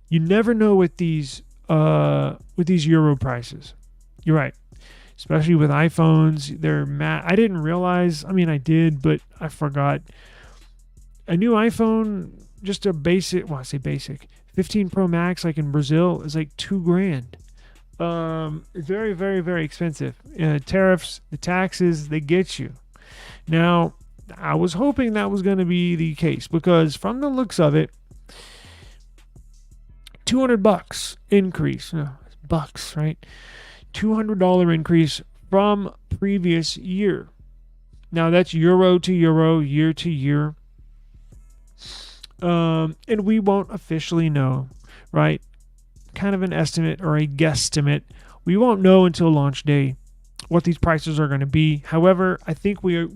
You never know with these euro prices. You're right. Especially with iPhones, they're I didn't realize, I mean, I did, but I forgot. A new iPhone, just a basic, well, I say basic, 15 Pro Max, like in Brazil, is like $2,000. Very, very, very expensive. Tariffs, the taxes, they get you. Now, I was hoping that was going to be the case because from the looks of it, $200 increase. No, it's bucks, right? $200 increase from previous year. Now, that's euro to euro, year to year. And we won't officially know, right? Kind of an estimate or a guesstimate. We won't know until launch day what these prices are going to be. However, I think we're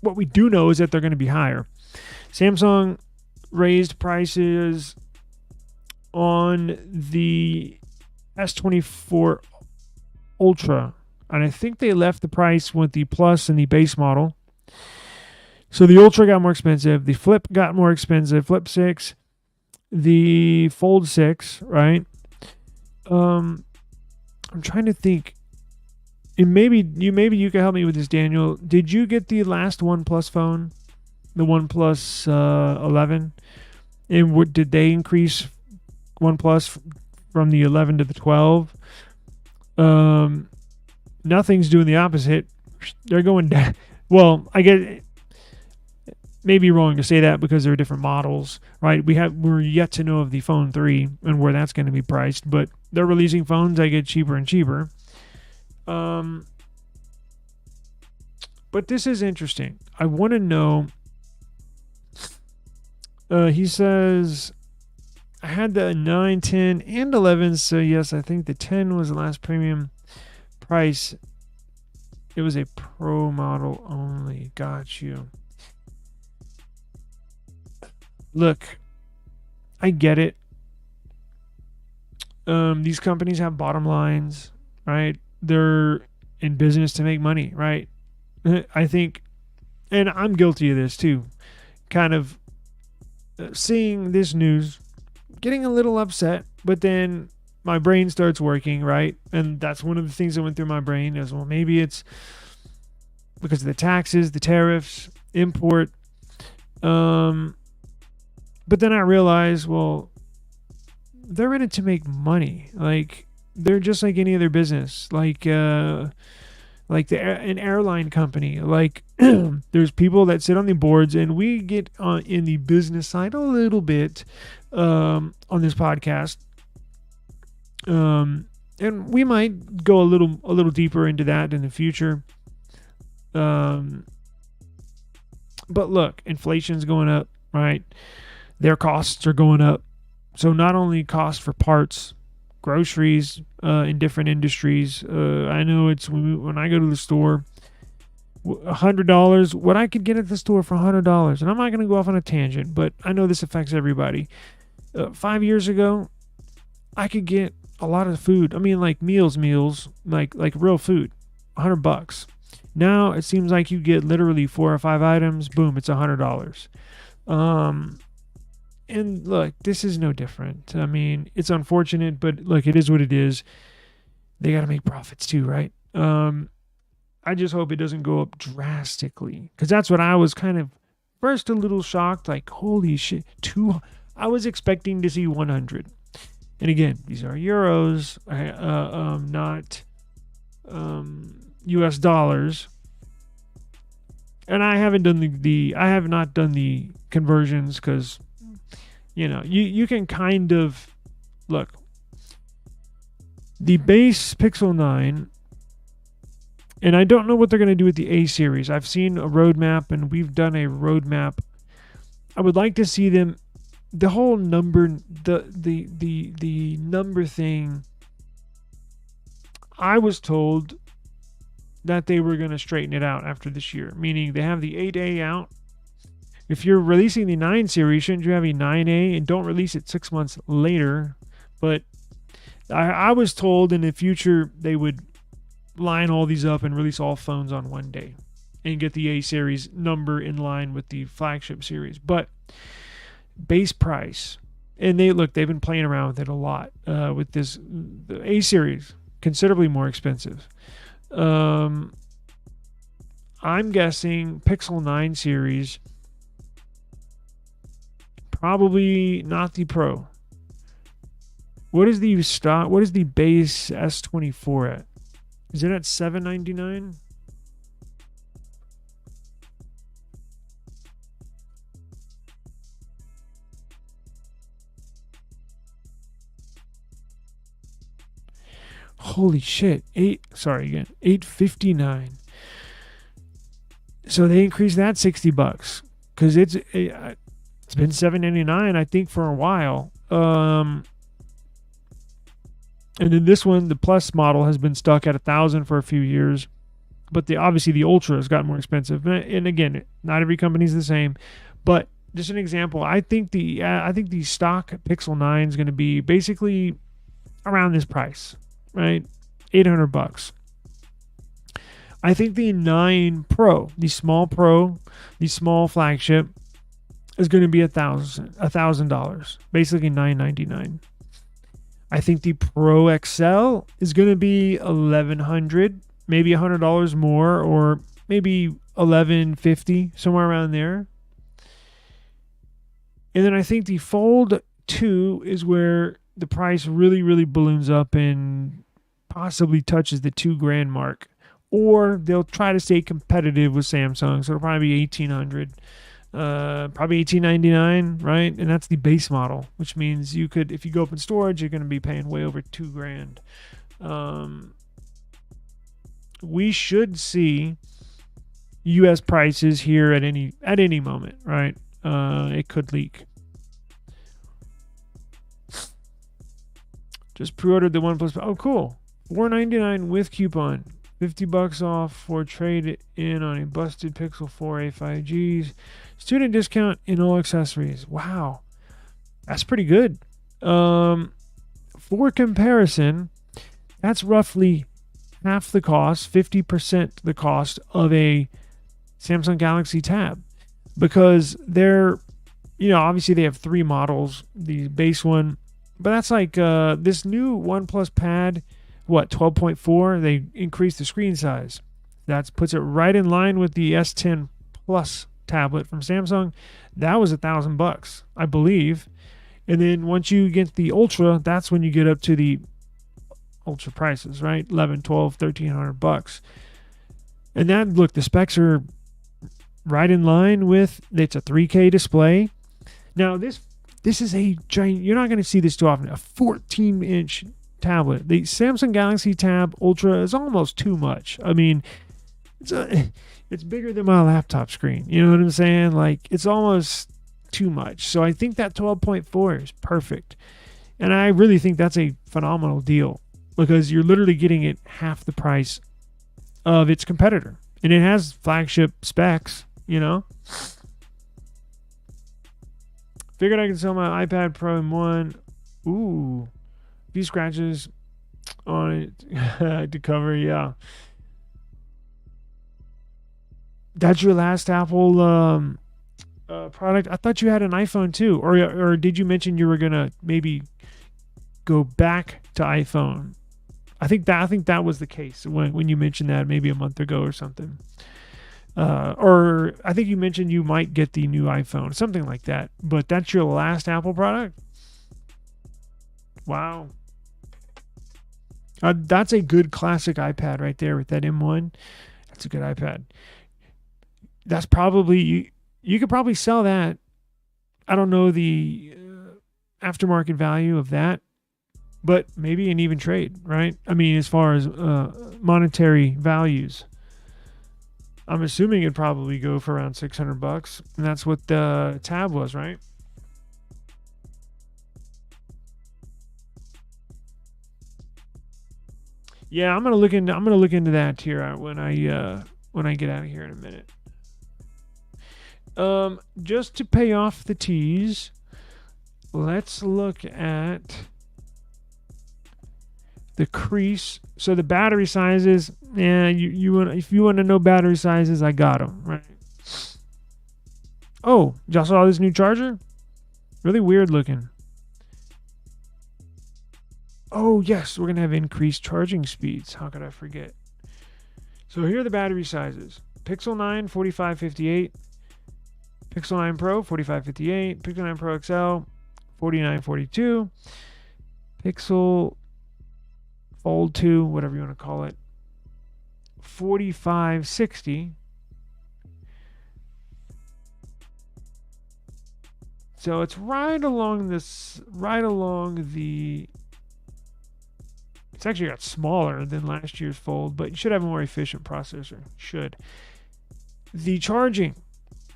what we do know is that they're going to be higher. Samsung raised prices on the S23 Ultra, and I think they left the price with the Plus and the base model. So the Ultra got more expensive. The Flip got more expensive. Flip 6. The Fold 6, right? I'm trying to think. And maybe you can help me with this, Daniel. Did you get the last OnePlus phone? The OnePlus 11? And did they increase OnePlus from the 11 to the 12? Nothing's doing the opposite. They're going down. Well, I get maybe wrong to say that because there are different models, right? We're yet to know of the Phone 3 and where that's going to be priced, but they're releasing phones that get cheaper and cheaper. But this is interesting. I want to know. He says, I had the 9, 10, and 11. So yes, I think the 10 was the last premium price. It was a pro model only. Got you. Look, I get it. These companies have bottom lines, right? They're in business to make money, right? I think, and I'm guilty of this too, kind of seeing this news, getting a little upset, but then my brain starts working, right? And that's one of the things that went through my brain is, well, maybe it's because of the taxes, the tariffs, import. But then I realized, well, they're in it to make money. Like, they're just like any other business. Like an airline company. Like, there's people that sit on the boards, and we get in the business side a little bit on this podcast. And we might go a little deeper into that in the future. But look, inflation's going up, right? Their costs are going up. So not only cost for parts, groceries in different industries. I know it's when I go to the store, $100, what I could get at the store for $100. And I'm not going to go off on a tangent, but I know this affects everybody. 5 years ago, I could get a lot of food. I mean, like meals, like real food, $100. Now it seems like you get literally 4 or 5 items. Boom, it's $100. And look, this is no different. I mean, it's unfortunate, but look, it is what it is. They got to make profits too, right? I just hope it doesn't go up drastically, because that's what I was kind of first a little shocked. Like, holy shit, I was expecting to see 100. And again, these are euros, not US dollars. And I haven't done I have not done the conversions because, you can kind of look. The base Pixel 9, and I don't know what they're going to do with the A series. I've seen a roadmap, and we've done a roadmap. I would like to see them. The whole number, the number thing. I was told that they were going to straighten it out after this year, meaning they have the 8A out. If you're releasing the 9 series, shouldn't you have a 9A and don't release it 6 months later? But I was told in the future they would line all these up and release all phones on one day and get the A series number in line with the flagship series. But base price, and they've been playing around with it a lot with this, the A series, considerably more expensive. I'm guessing Pixel 9 series, probably not the Pro. What is the stock? What is the base S24 at? Is it at $799? Holy shit. $859. So they increased that $60 because it's been $799, I think, for a while. And then this one, the Plus model, has been stuck at $1,000 for a few years. But obviously the Ultra has gotten more expensive. And again, not every company is the same. But just an example, I think the stock Pixel 9 is going to be basically around this price, right? $800. I think the 9 Pro, the small flagship, is going to be $1,000, basically $999. I think the Pro XL is going to be $1,100, maybe $100 more, or maybe $1,150, somewhere around there. And then I think the Fold 2 is where the price really, really balloons up and possibly touches the $2,000 mark. Or they'll try to stay competitive with Samsung, so it'll probably be $1,800. Probably $1,899, right? And that's the base model, which means you could, if you go up in storage, you're going to be paying way over $2,000. We should see U.S. prices here at any moment, right? It could leak. Just pre-ordered the OnePlus. Oh, cool! $499 with coupon. $50 off for trade in on a busted Pixel 4a 5Gs. Student discount in all accessories. Wow. That's pretty good. For comparison, that's roughly half the cost, 50% the cost of a Samsung Galaxy Tab. Because they're, obviously they have 3 models. The base one. But that's like this new OnePlus Pad, 12.4, they increased the screen size. That puts it right in line with the S10 Plus tablet from Samsung. That was $1,000, I believe. And then once you get the Ultra, that's when you get up to the Ultra prices, right? $1,100, $1,200, $1,300. And that, look, the specs are right in line with, it's a 3K display. Now, this is a giant, you're not going to see this too often, a 14-inch tablet. The Samsung Galaxy Tab Ultra is almost too much. I mean, it's bigger than my laptop screen. You know what I'm saying? Like, it's almost too much. So I think that 12.4 is perfect. And I really think that's a phenomenal deal because you're literally getting it half the price of its competitor. And it has flagship specs, Figured I could sell my iPad Pro in one. Ooh. A few scratches on it to cover, yeah. That's your last Apple product? I thought you had an iPhone too. Or did you mention you were going to maybe go back to iPhone? I think that was the case when you mentioned that maybe a month ago or something. Or I think you mentioned you might get the new iPhone, something like that. But that's your last Apple product? Wow. That's a good classic iPad right there with that M1. That's a good iPad. That's probably, you could probably sell that. I don't know the aftermarket value of that, but maybe an even trade, right? I mean, as far as monetary values, I'm assuming it'd probably go for around $600, and that's what the Tab was, right? Yeah, I'm gonna look into that here when I get out of here in a minute. Just to pay off the tease, let's look at the crease. So the battery sizes, if you want to know battery sizes, I got them, right? Oh, y'all saw this new charger? Really weird looking. Oh, yes, we're going to have increased charging speeds. How could I forget? So here are the battery sizes. Pixel 9, 4558. Pixel 9 Pro, 4558. Pixel 9 Pro XL, 4942. Pixel Fold 2, whatever you want to call it, 4560. So it's right along the. It's actually got smaller than last year's Fold, but you should have a more efficient processor. Should. The charging,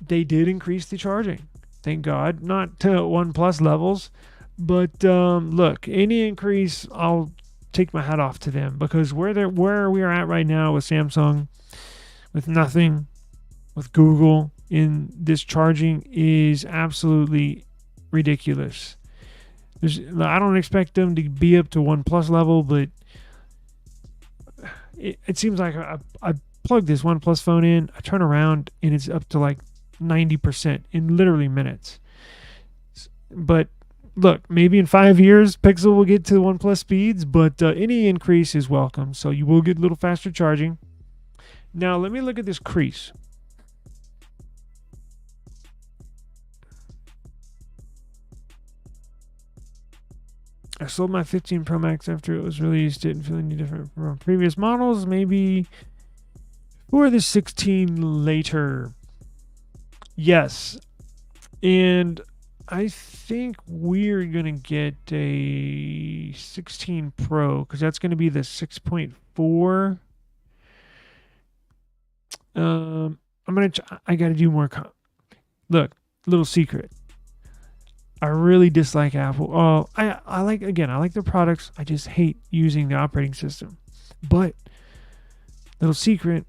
they did increase the charging. Thank God. Not to OnePlus levels, but look, any increase, I'll take my hat off to them, because where we are at right now with Samsung, with nothing, with Google in this charging is absolutely ridiculous. I don't expect them to be up to OnePlus level, but it seems like I plug this OnePlus phone in, I turn around, and it's up to like 90% in literally minutes. But look, maybe in 5 years, Pixel will get to OnePlus speeds, but any increase is welcome. So you will get a little faster charging. Now, let me look at this crease. I sold my 15 Pro Max after it was released. Didn't feel any different from previous models. Maybe for the 16 later. Yes. And I think we're going to get a 16 Pro, because that's going to be the 6.4. I got to do more. Look, little secret. I really dislike Apple. Oh, I like their products. I just hate using the operating system. But, little secret,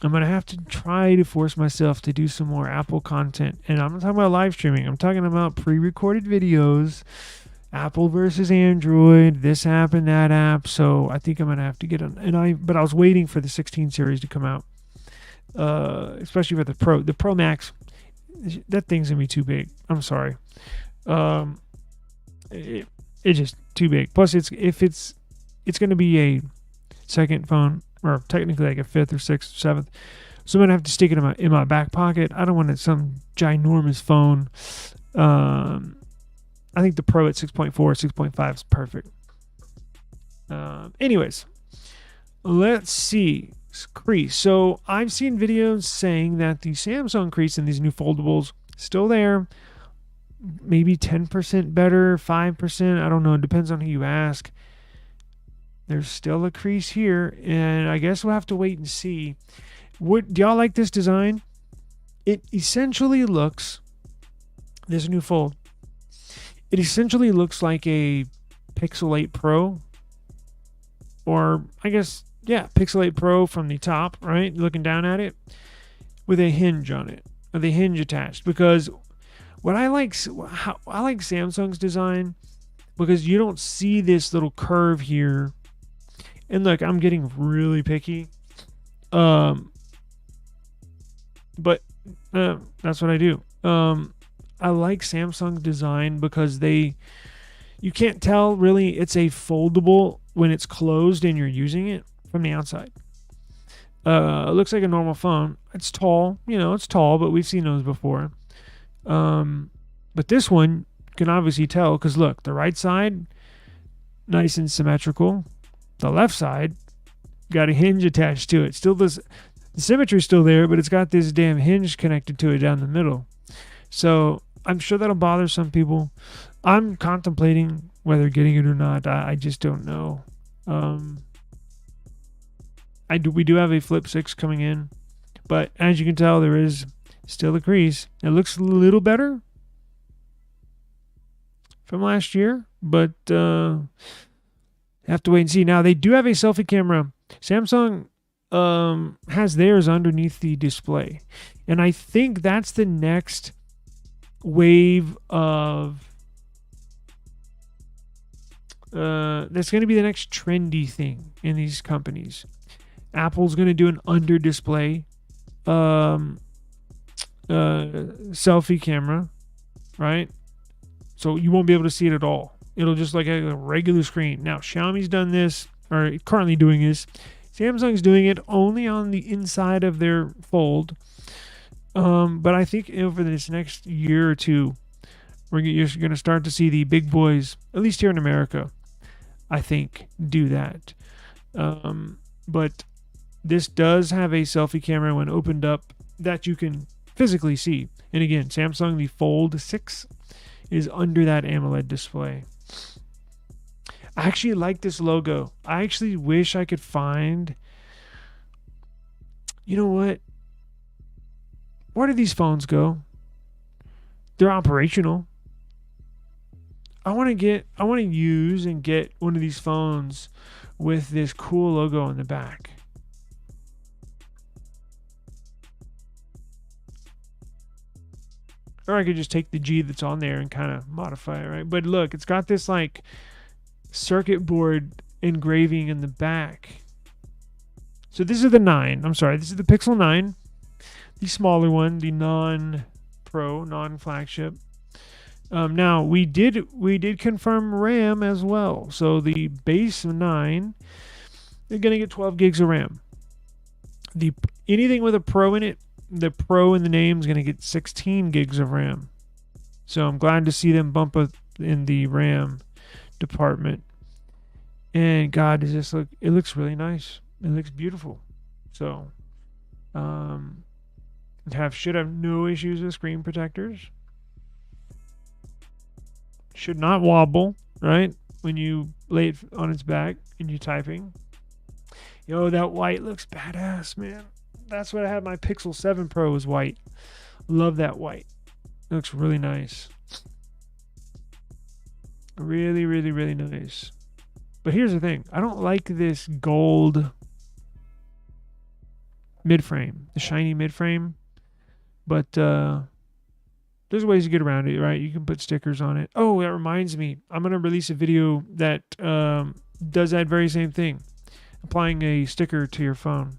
I'm going to have to try to force myself to do some more Apple content. And I'm not talking about live streaming. I'm talking about pre-recorded videos, Apple versus Android, this app and that app. So I think I'm going to have to get on. But I was waiting for the 16 series to come out, especially for the Pro. The Pro Max, that thing's going to be too big. I'm sorry. It's just too big. Plus, it's going to be a second phone, or technically like a fifth or sixth, seventh. So I'm gonna have to stick it in my back pocket. I don't want some ginormous phone. I think the Pro at 6.4, 6.5 is perfect. Anyways, let's see. Crease. So I've seen videos saying that the Samsung crease in these new foldables still there. Maybe 10% better, 5%. I don't know. It depends on who you ask. There's still a crease here, and I guess we'll have to wait and see. Do y'all like this design? It essentially looks, this new Fold, it essentially looks like a Pixel 8 Pro, or I guess, yeah, Pixel 8 Pro from the top, right? Looking down at it, with a hinge on it, with a hinge attached. Because what I like Samsung's design, because you don't see this little curve here. And look, I'm getting really picky. But that's what I do. I like Samsung design because you can't tell really it's a foldable when it's closed and you're using it from the outside. It looks like a normal phone. It's tall, it's tall, but we've seen those before. But this one you can obviously tell, because look, the right side, nice and symmetrical. The left side got a hinge attached to it. Still, the symmetry's still there, but it's got this damn hinge connected to it down the middle. So I'm sure that'll bother some people. I'm contemplating whether getting it or not. I just don't know. We do have a Flip 6 coming in, but as you can tell, there is still a crease. It looks a little better from last year, but Have to wait and see. Now, they do have a selfie camera. Samsung has theirs underneath the display. And I think that's the next wave of... that's going to be the next trendy thing in these companies. Apple's going to do an under display selfie camera, right? So you won't be able to see it at all. It'll just like a regular screen. Now, Xiaomi's done this, or currently doing this. Samsung's doing it only on the inside of their Fold. But I think over this next year or two, you're going to start to see the big boys, at least here in America, I think, do that. But this does have a selfie camera when opened up that you can physically see. And again, Samsung, the Fold 6 is under that AMOLED display. I actually like this logo. I actually wish I could find... You know what? Where do these phones go? They're operational. I want to use and get one of these phones with this cool logo on the back. Or I could just take the G that's on there and kind of modify it, right? But look, it's got this like circuit board engraving in the back. So this is the 9. I'm sorry, this is the Pixel 9. The smaller one, the non-Pro, non-flagship. Now we did confirm RAM as well. So the base 9, they're gonna get 12 gigs of RAM. Anything with a Pro in it, the Pro in the name is gonna get 16 gigs of RAM. So I'm glad to see them bump up in the RAM department. And God, does this look? It looks really nice. It looks beautiful. So, should have no issues with screen protectors. Should not wobble, right? When you lay it on its back and you're typing. Yo, that white looks badass, man. That's what I had my Pixel 7 Pro was white. Love that white. It looks really nice. Really, really, really nice. But here's the thing. I don't like this gold mid-frame. The shiny mid-frame. But there's ways to get around it, right? You can put stickers on it. Oh, that reminds me. I'm going to release a video that does that very same thing. Applying a sticker to your phone.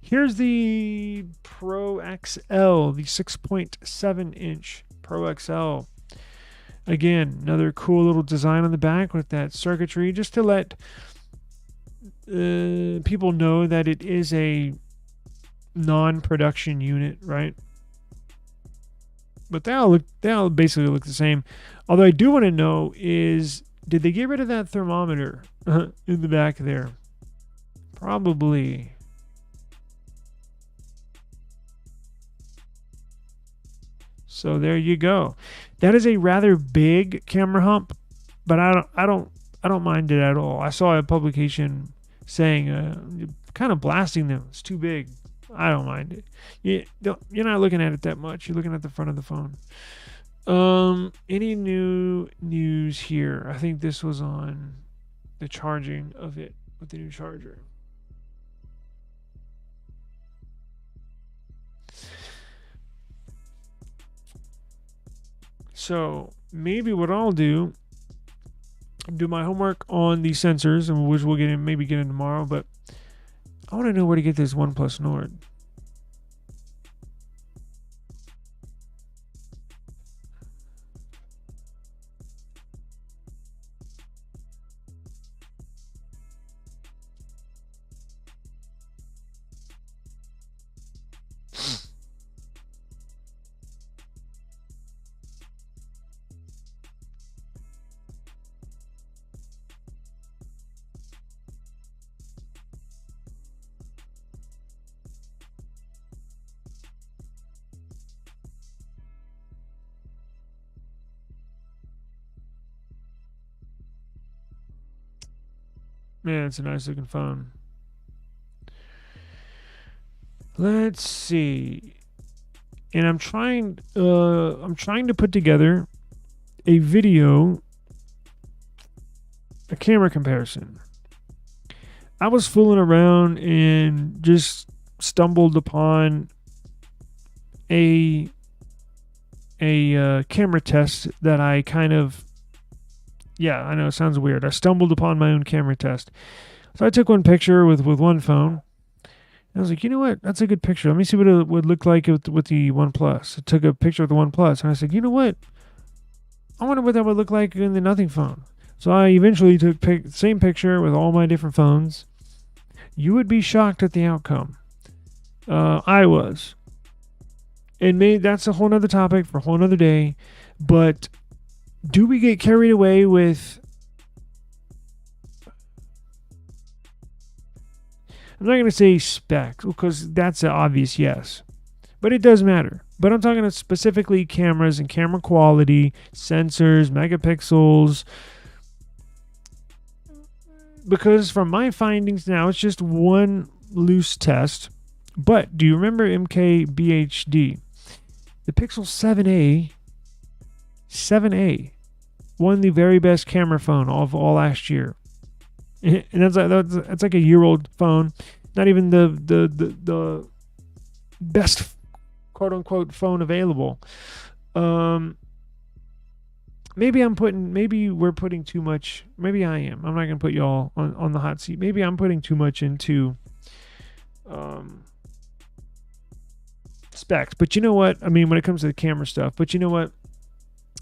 Here's the Pro XL, the 6.7-inch Pro XL. Again, another cool little design on the back with that circuitry, just to let people know that it is a non-production unit, right? But they all basically look the same. Although I do want to know is, did they get rid of that thermometer in the back there? Probably. So there you go. That is a rather big camera hump, but I don't mind it at all. I saw a publication saying kind of blasting them. It's too big. I don't mind it. You're not looking at it that much. You're looking at the front of the phone. Any new news here? I think this was on the charging of it with the new charger. So maybe what I'll do my homework on the sensors, and which we'll get in tomorrow. But I want to know where to get this OnePlus Nord. Man, it's a nice looking phone. Let's see. And I'm trying to put together a video a camera comparison. I was fooling around and just stumbled upon a camera test that I kind of, yeah, I know it sounds weird. I stumbled upon my own camera test. So I took one picture with one phone. I was like, you know what? That's a good picture. Let me see what it would look like with the OnePlus. I took a picture of the OnePlus, and I said, you know what? I wonder what that would look like in the Nothing phone. So I eventually took the same picture with all my different phones. You would be shocked at the outcome. I was. And that's a whole nother topic for a whole nother day. But do we get carried away with... I'm not going to say specs, because that's an obvious yes. But it does matter. But I'm talking about specifically cameras and camera quality, sensors, megapixels. Because from my findings now, it's just one loose test. But do you remember MKBHD? The Pixel 7a won the very best camera phone of all last year. And that's like a year-old phone. Not even the best quote-unquote phone available. Maybe we're putting too much. Maybe I am. I'm not going to put y'all on the hot seat. Maybe I'm putting too much into specs. But you know what? I mean, when it comes to the camera stuff. But you know what?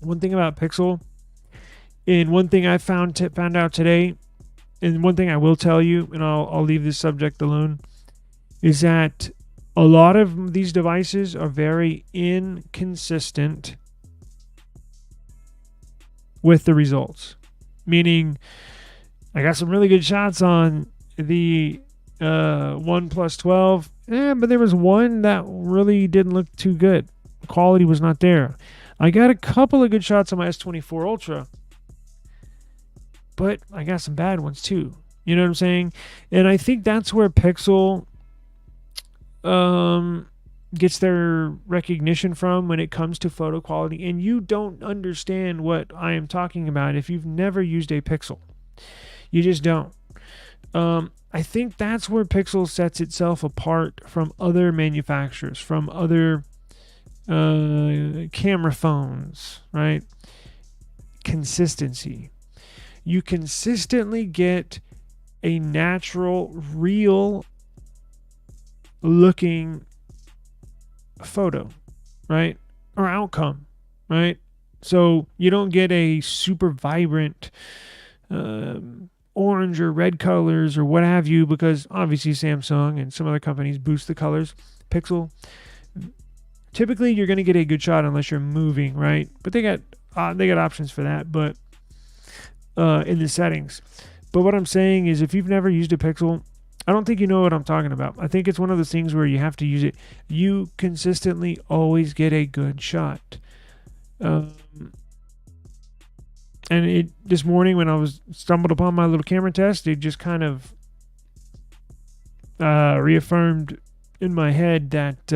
One thing about Pixel, and one thing I found out today, and one thing I will tell you, and I'll leave this subject alone, is that a lot of these devices are very inconsistent with the results. Meaning, I got some really good shots on the OnePlus 12, but there was one that really didn't look too good. The quality was not there. I got a couple of good shots on my S23 Ultra, but I got some bad ones too. You know what I'm saying? And I think that's where Pixel gets their recognition from when it comes to photo quality. And you don't understand what I am talking about if you've never used a Pixel. You just don't. I think that's where Pixel sets itself apart from other manufacturers, from other camera phones, right? Consistency. You consistently get a natural, real looking photo, right? Or outcome, right? So you don't get a super vibrant orange or red colors or what have you, because obviously Samsung and some other companies boost the colors. Pixel, typically you're going to get a good shot unless you're moving, right? But they got options for that, but in the settings. But what I'm saying is, if you've never used a Pixel, I don't think you know what I'm talking about. I think it's one of those things where you have to use it. You consistently always get a good shot. And this morning when I stumbled upon my little camera test, it just kind of reaffirmed in my head that,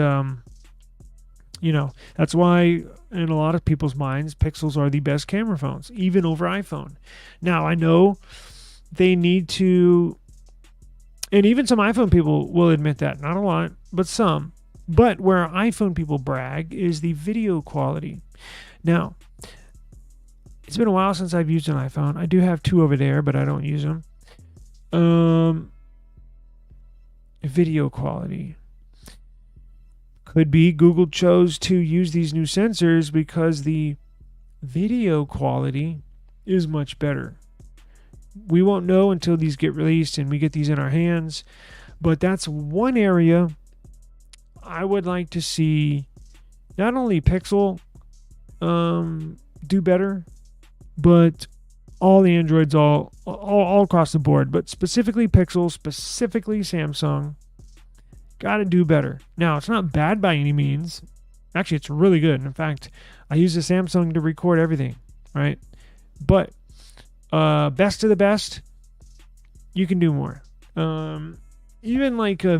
that's why in a lot of people's minds, Pixels are the best camera phones, even over iPhone. Now, I know they need to, and even some iPhone people will admit that, not a lot, but some. But where iPhone people brag is the video quality. Now, it's been a while since I've used an iPhone. I do have two over there, but I don't use them. Video quality. Could be Google chose to use these new sensors because the video quality is much better. We won't know until these get released and we get these in our hands. But that's one area I would like to see not only Pixel do better, but all the Androids all across the board. But specifically Pixel, specifically Samsung, got to do better. Now, it's not bad by any means. Actually, it's really good. In fact, I use the Samsung to record everything, right? But best of the best, you can do more. Even like a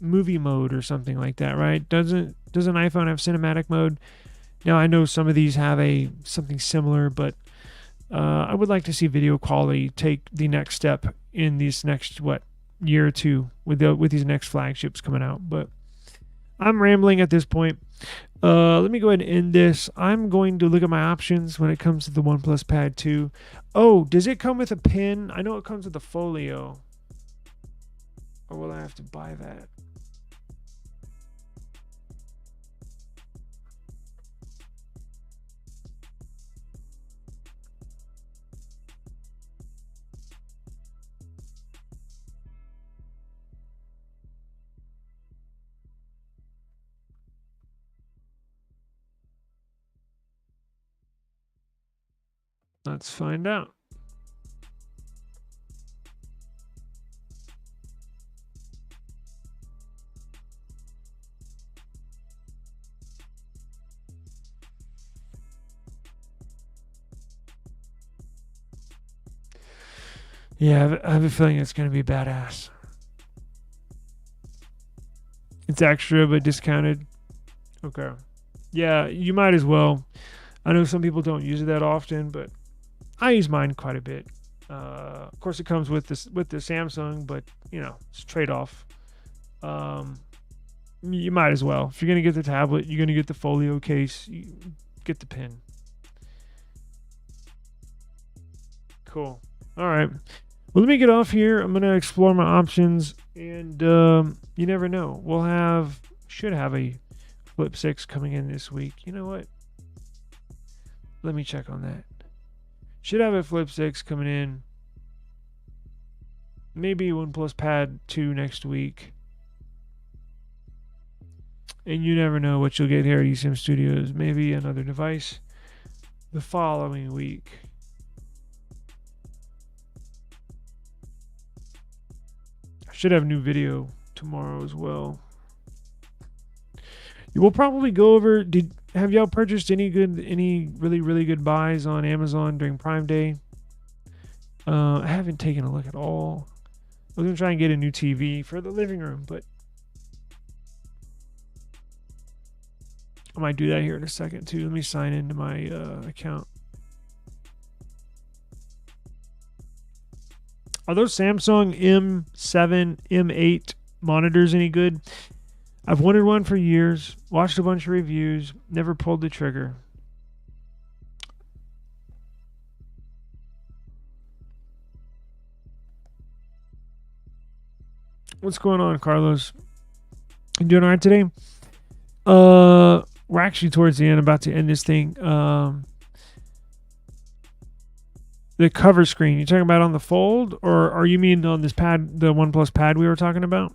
movie mode or something like that, right? Does an iPhone have cinematic mode? Now, I know some of these have something similar, but I would like to see video quality take the next step in these next year or two with these next flagships coming out. But I'm rambling at this point. Let me go ahead and end this. I'm going to look at my options when it comes to the OnePlus Pad 2. Oh, does it come with a pin? I know it comes with a folio. Or will I have to buy that? Let's find out. Yeah, I have a feeling it's going to be badass. It's extra but discounted. Okay. Yeah, you might as well. I know some people don't use it that often, but I use mine quite a bit. Of course, it comes with the Samsung, but it's a trade-off. You might as well. If you're gonna get the tablet, you're gonna get the folio case. You get the pin. Cool. All right. Well, let me get off here. I'm gonna explore my options, and you never know. Should have a Flip 6 coming in this week. You know what? Let me check on that. Should have a Flip 6 coming in. Maybe OnePlus Pad 2 next week. And you never know what you'll get here at eSIM Studios. Maybe another device the following week. I should have new video tomorrow as well. We'll probably go over. Have y'all purchased any really, really good buys on Amazon during Prime Day? I haven't taken a look at all. I was gonna try and get a new TV for the living room, but I might do that here in a second too. Let me sign into my account. Are those Samsung M7, M8 monitors any good? I've wanted one for years, watched a bunch of reviews, never pulled the trigger. What's going on, Carlos? You doing all right today? We're actually towards the end, about to end this thing. The cover screen, you talking about on the Fold, or are you mean on this pad, the OnePlus Pad we were talking about?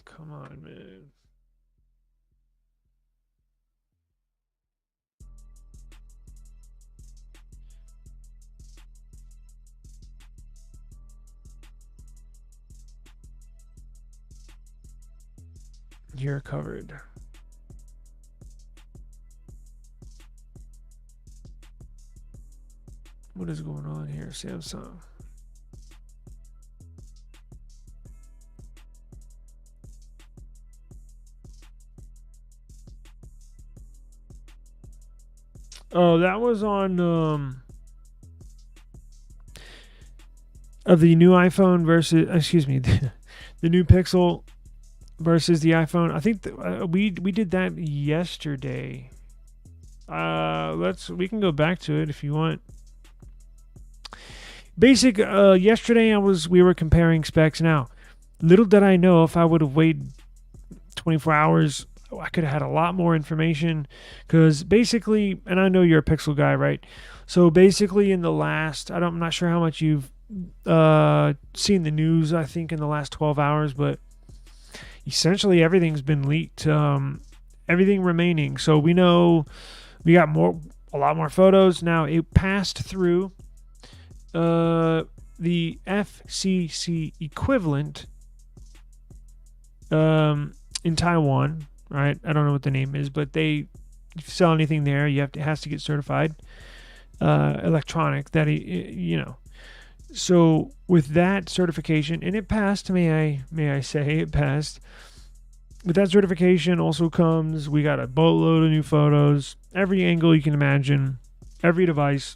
Come on, man. You're covered. What is going on here, Samsung? Oh, that was on of the new iPhone versus, excuse me, the new Pixel versus the iPhone. I think we did that yesterday. We can go back to it if you want. Yesterday we were comparing specs. Now, little did I know, if I would have waited 24 hours, I could have had a lot more information, because basically, and I know you're a Pixel guy, right? So basically in the last, I'm not sure how much you've seen the news, I think in the last 12 hours, but essentially everything's been leaked, everything remaining. So we know we got a lot more photos. Now, it passed through the FCC equivalent in Taiwan, right? I don't know what the name is, but if you sell anything there, it has to get certified. electronic that So with that certification, and it passed, may I say it passed. With that certification also comes, we got a boatload of new photos, every angle you can imagine, every device,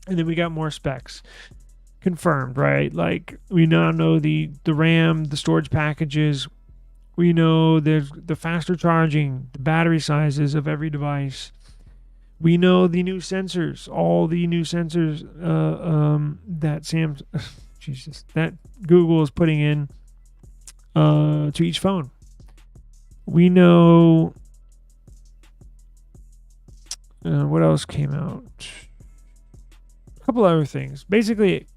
and then we got more specs confirmed, right? Like we now know the RAM, the storage packages. We know there's the faster charging, the battery sizes of every device. We know the new sensors, all the new sensors that Google is putting in to each phone. We know what else came out. A couple other things. Basically,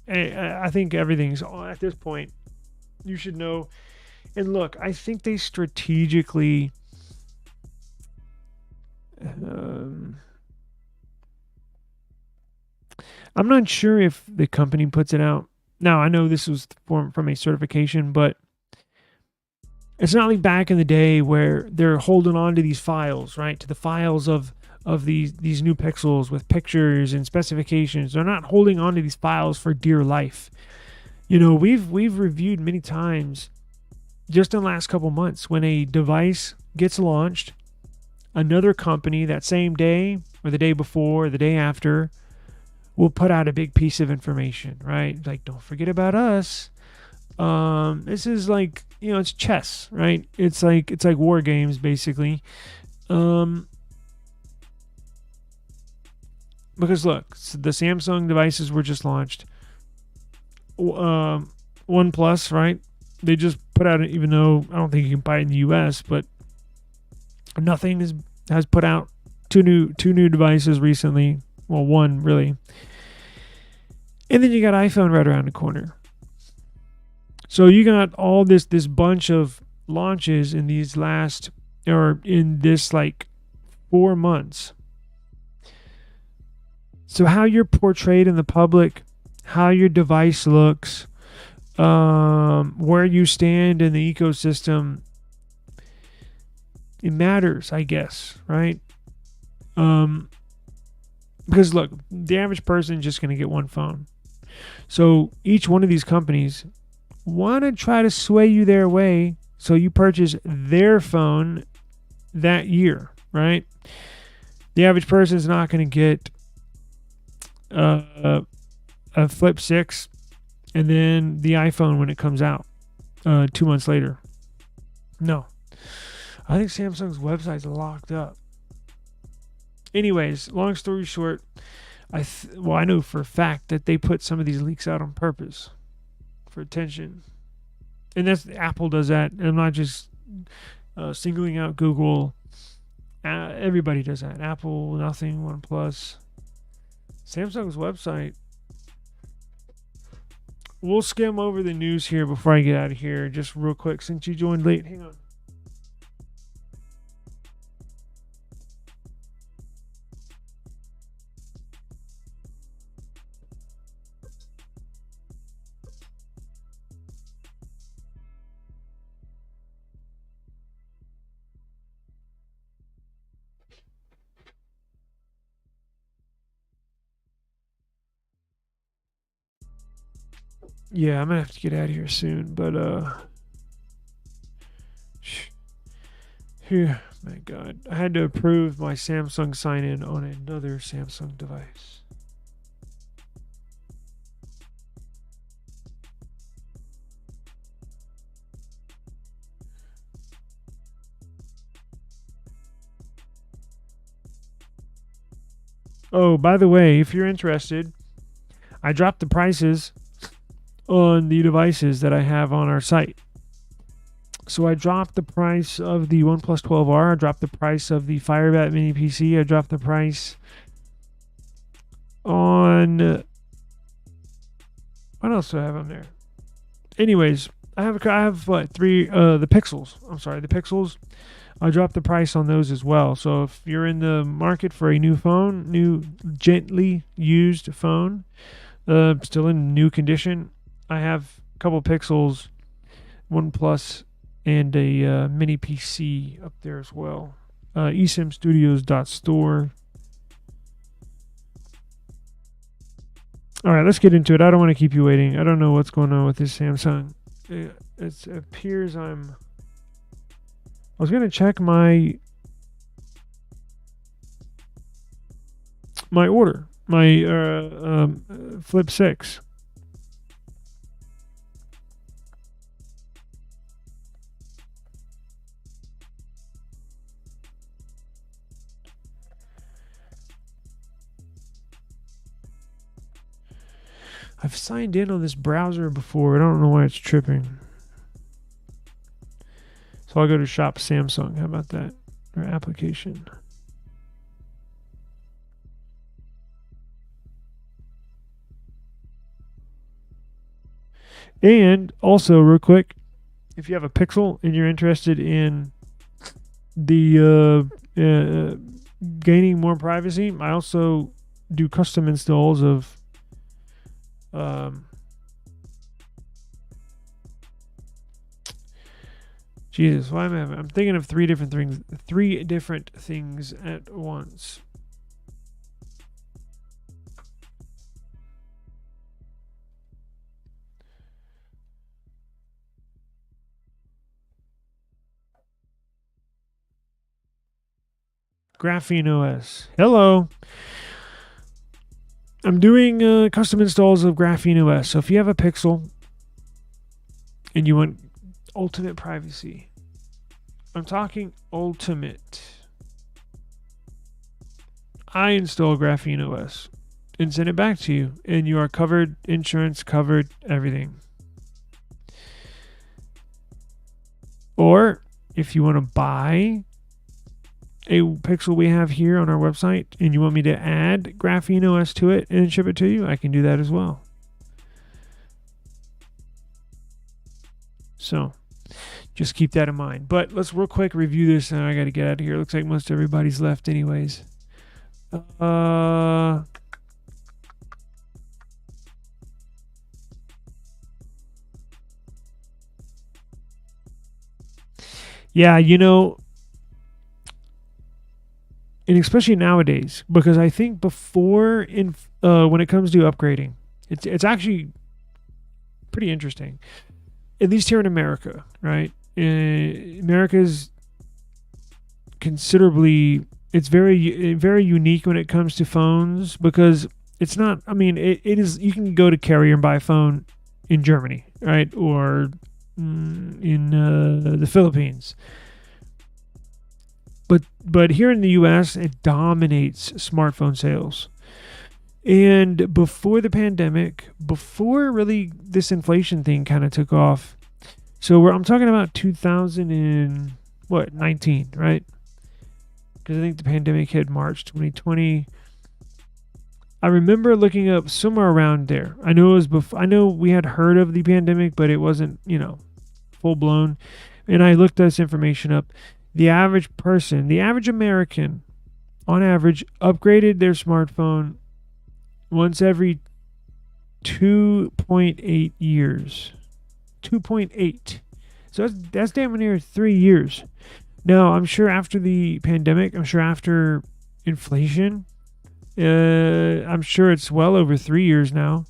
I think everything's at this point. You should know. And look, I think they strategically. I'm not sure if the company puts it out. Now, I know this was from a certification, but it's not like back in the day where they're holding on to these files, right? To the files of these new Pixels with pictures and specifications. They're not holding on to these files for dear life. We've reviewed many times just in the last couple months when a device gets launched, another company that same day or the day before or the day after will put out a big piece of information, right? Like, don't forget about us. This is like, it's chess, right? It's like war games, basically. Because look, the Samsung devices were just launched. OnePlus, right? They just put out, even though I don't think you can buy it in the US, but nothing has put out two new devices recently. Well, one really. And then you got iPhone right around the corner. So you got all this bunch of launches in these in this like 4 months. So how you're portrayed in the public, how your device looks, where you stand in the ecosystem, it matters, I guess, right? Because look, the average person is just going to get one phone. So each one of these companies want to try to sway you their way so you purchase their phone that year, right? The average person is not going to get a Flip 6 and then the iPhone when it comes out 2 months later. No. I think Samsung's website's locked up. Anyways, long story short, I know for a fact that they put some of these leaks out on purpose for attention. And Apple does that. I'm not just singling out Google. Everybody does that. Apple, nothing, OnePlus. Samsung's website. We'll skim over the news here before I get out of here. Just real quick, since you joined late. Hang on. Yeah, I'm gonna have to get out of here soon, but my God, I had to approve my Samsung sign-in on another Samsung device. Oh, by the way, if you're interested, I dropped the prices on the devices that I have on our site. So I dropped the price of the OnePlus 12R. I dropped the price of the Firebat Mini PC. I dropped the price on... What else do I have on there? Anyways, I have what, the Pixels. I'm sorry, the Pixels. I dropped the price on those as well. So if you're in the market for a new phone, new gently used phone, still in new condition, I have a couple Pixels, OnePlus, and a mini PC up there as well. eSIM Studios.store. All right, let's get into it. I don't want to keep you waiting. I don't know what's going on with this Samsung. It appears I was going to check my order, my Flip 6. I've signed in on this browser before. I don't know why it's tripping. So I'll go to Shop Samsung. How about that? Or application. And also, real quick, if you have a Pixel and you're interested in the gaining more privacy, I also do custom installs of Jesus, why am I'm thinking of three different things at once. Graphene OS. Hello. I'm doing custom installs of Graphene OS. So if you have a Pixel and you want ultimate privacy, I'm talking ultimate, I install Graphene OS and send it back to you, and you are covered, insurance covered, everything. Or if you want to buy a Pixel we have here on our website and you want me to add Graphene OS to it and ship it to you, I can do that as well. So just keep that in mind. But let's real quick review this. Now I got to get out of here. Looks like most everybody's left anyways. Yeah, you know, and especially nowadays, because I think before when it comes to upgrading, it's actually pretty interesting. At least here in America, right? America's considerably, it's very, very unique when it comes to phones, because it's not, I mean, it is, you can go to carrier and buy a phone in Germany, right? Or in the Philippines. But here in the US, it dominates smartphone sales. And before the pandemic, before really this inflation thing kind of took off, so I'm talking about 2019, right? Because I think the pandemic hit March 2020. I remember looking up somewhere around there. I know it was before. I know we had heard of the pandemic, but it wasn't, full blown. And I looked this information up. The average person, the average American, on average, upgraded their smartphone once every 2.8 years. 2.8. So that's damn near 3 years. Now, I'm sure after the pandemic, I'm sure after inflation, I'm sure it's well over 3 years now.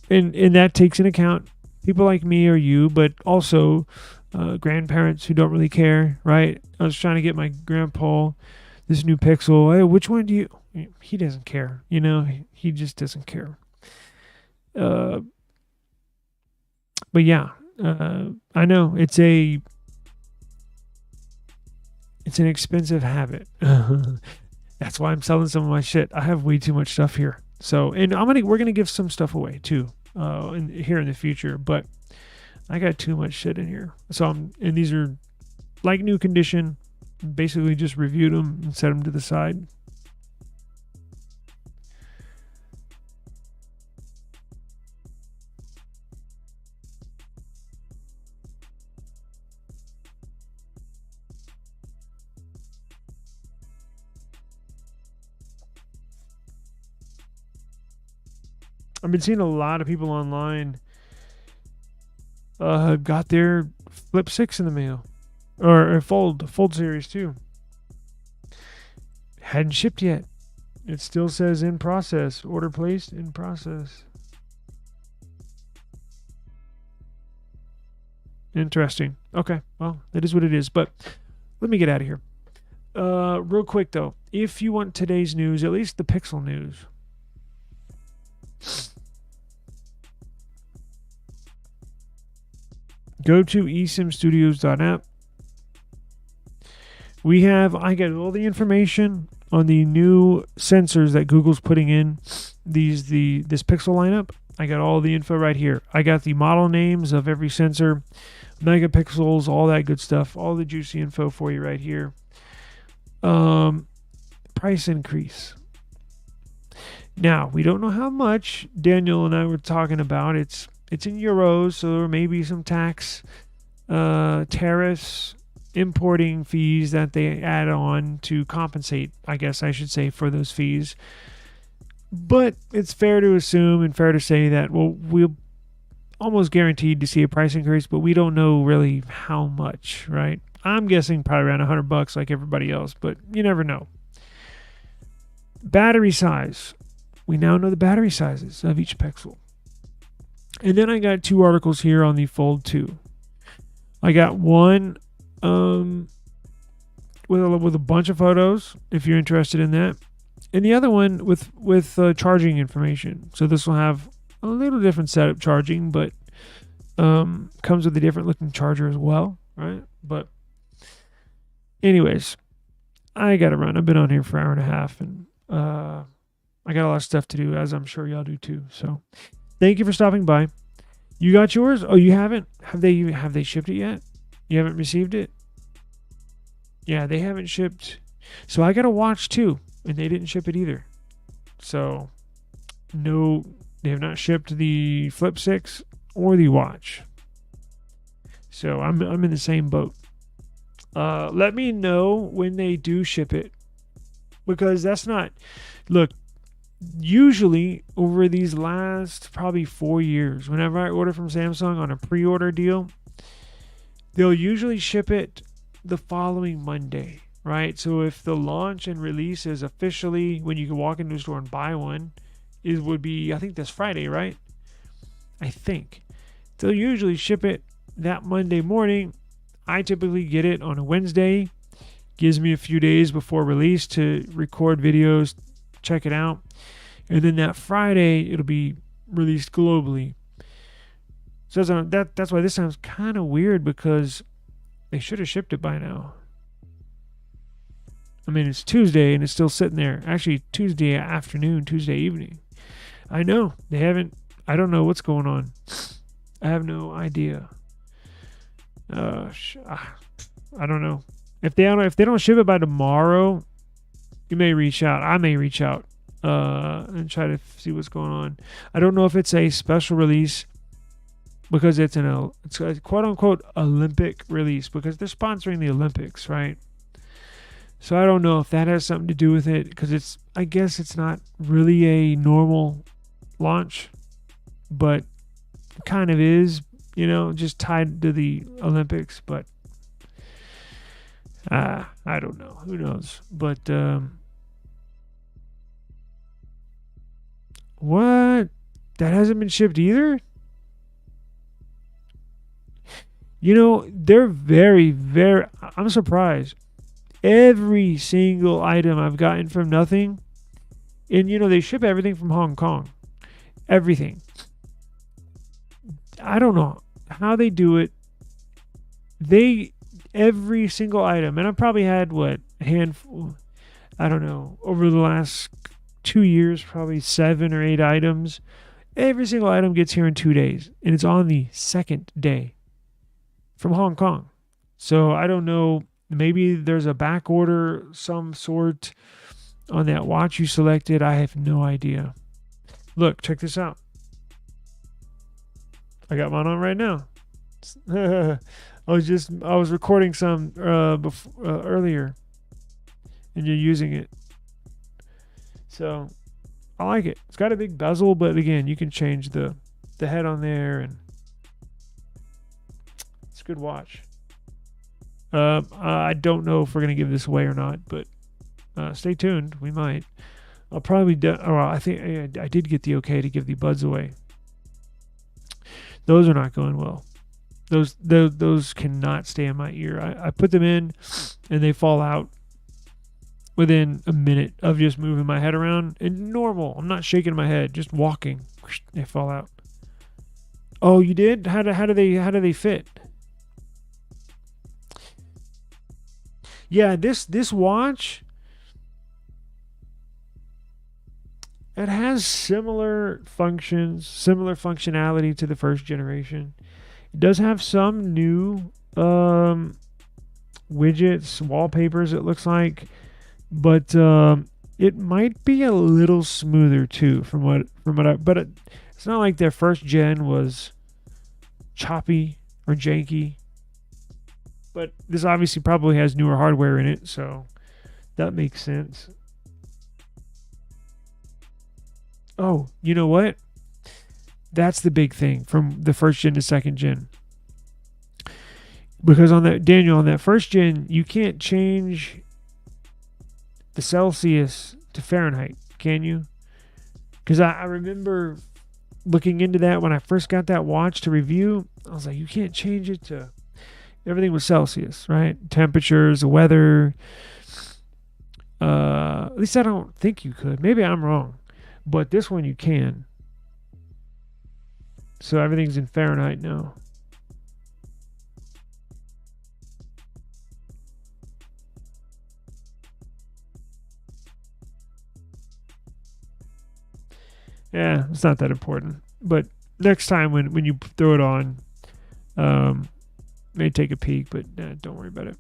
And that takes into account people like me or you, but also grandparents who don't really care, right? I was trying to get my grandpa this new Pixel. Hey, which one do you... He doesn't care, he just doesn't care. But yeah, I know it's an expensive habit. That's why I'm selling some of my shit. I have way too much stuff here. So, and we're gonna give some stuff away too, here in the future. But I got too much shit in here. So and these are like new condition. Basically, just reviewed them and set them to the side. I've been seeing a lot of people online got their Flip 6 in the mail. Or Fold series too. Hadn't shipped yet. It still says in process. Order placed in process. Interesting. Okay, well, that is what it is. But let me get out of here. Real quick, though. If you want today's news, at least the Pixel news. Go to esimstudios.app. I get all the information on the new sensors that Google's putting in this Pixel lineup. I got all the info right here. I got the model names of every sensor, megapixels, all that good stuff, all the juicy info for you right here. Price increase. Now, we don't know how much. Daniel and I were talking about. It's in euros, so there may be some tax, tariffs, importing fees that they add on to compensate, I guess I should say, for those fees. But it's fair to assume and fair to say that, well, we'll almost guaranteed to see a price increase, but we don't know really how much, right? I'm guessing probably around $100 like everybody else, but you never know. Battery size. We now know the battery sizes of each Pixel. And then I got two articles here on the Fold 2. I got one with a bunch of photos, if you're interested in that. And the other one with charging information. So this will have a little different setup charging, but comes with a different looking charger as well, right? But anyways, I got to run. I've been on here for an hour and a half, and I got a lot of stuff to do, as I'm sure y'all do too. So thank you for stopping by. You got yours? Oh, you haven't? Have they shipped it yet? You haven't received it? Yeah, they haven't shipped. So I got a watch too, and they didn't ship it either. So no, they have not shipped the Flip 6 or the watch. So I'm in the same boat. Let me know when they do ship it, because that's not. Look, usually over these last probably 4 years, whenever I order from Samsung on a pre-order deal, they'll usually ship it the following Monday, right? So if the launch and release is officially when you can walk into a store and buy one, it would be, I think, this Friday, right? I think. They'll usually ship it that Monday morning. I typically get it on a Wednesday. Gives me a few days before release to record videos, check it out. And then that Friday, it'll be released globally. So that's why this sounds kind of weird, because they should have shipped it by now. I mean, it's Tuesday and it's still sitting there. Actually, Tuesday afternoon, Tuesday evening. I know. They haven't. I don't know what's going on. I have no idea. I don't know. If they don't ship it by tomorrow, you may reach out. I may reach out and try to see what's going on. I don't know if it's a special release, because it's a quote unquote Olympic release, because they're sponsoring the Olympics, right? So I don't know if that has something to do with it, because I guess it's not really a normal launch, but it kind of is, just tied to the Olympics. But I don't know. Who knows? But what? That hasn't been shipped either? They're very, very... I'm surprised. Every single item I've gotten from Nothing, and they ship everything from Hong Kong. Everything. I don't know how they do it. Every single item, and I've probably had a handful, I don't know, over the last 2 years, probably 7 or 8 items. Every single item gets here in 2 days, and it's on the second day from Hong Kong. So I don't know, maybe there's a back order some sort on that watch you selected. I have no idea. Look, check this out. I got mine on right now. I was recording some earlier, and you're using it. So I like it. It's got a big bezel, but again, you can change the head on there, and it's a good watch. I don't know if we're gonna give this away or not, but stay tuned. We might. I'll probably I think I did get the okay to give the buds away. Those are not going well. Those cannot stay in my ear. I put them in and they fall out within a minute of just moving my head around. And normal. I'm not shaking my head, just walking. They fall out. Oh, you did? How do they fit? Yeah, this watch, it has similar functionality to the first generation. It does have some new widgets, wallpapers, it looks like, but it might be a little smoother too it's not like their first gen was choppy or janky. But this obviously probably has newer hardware in it, so that makes sense. Oh, you know what? That's the big thing from the first gen to second gen. Because on that first gen, you can't change the Celsius to Fahrenheit, can you? Because I remember looking into that when I first got that watch to review. I was like, you can't change it to... Everything was Celsius, right? Temperatures, the weather. At least I don't think you could. Maybe I'm wrong. But this one you can. So everything's in Fahrenheit now. Yeah, it's not that important. But next time when you throw it on, may take a peek, but don't worry about it.